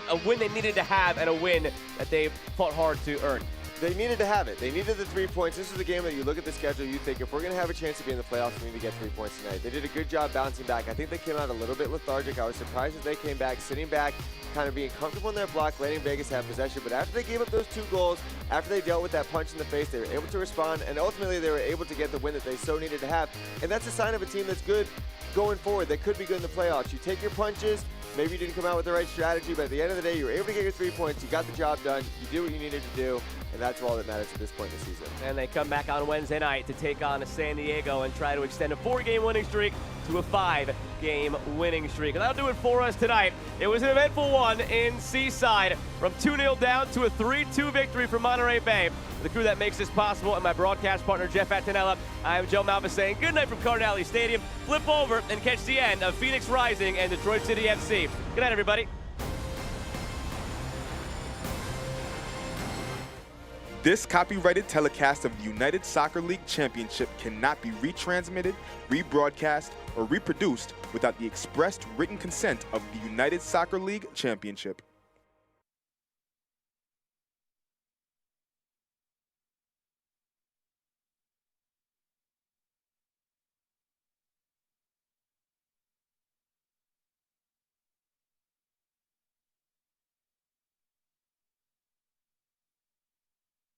a win they needed to have and a win that they fought hard to earn. They needed to have it. They needed the 3 points. This is the game that you look at the schedule, you think, if we're going to have a chance to be in the playoffs, we need to get 3 points tonight. They did a good job bouncing back. I think they came out a little bit lethargic. I was surprised that they came back, sitting back, kind of being comfortable in their block, letting Vegas have possession. But after they gave up those 2 goals, after they dealt with that punch in the face, they were able to respond, and ultimately they were able to get the win that they so needed to have. And that's a sign of a team that's good going forward. They could be good in the playoffs. You take your punches. Maybe you didn't come out with the right strategy, but at the end of the day, you were able to get your 3 points. You got the job done. You did what you needed to do, and that's all that matters at this point in the season. And they come back on Wednesday night to take on San Diego and try to extend a 4-game winning streak to a 5-game winning streak. And that'll do it for us tonight. It was an eventful one in Seaside, from 2-0 down to a 3-2 victory for Monterey Bay. The crew that makes this possible, and my broadcast partner, Jeff Attanella, I'm Joe Malva saying good night from Cardinale Stadium. Flip over and catch the end of Phoenix Rising and Detroit City FC. Good night, everybody. This copyrighted telecast of the United Soccer League Championship cannot be retransmitted, rebroadcast, or reproduced without the expressed written consent of the United Soccer League Championship.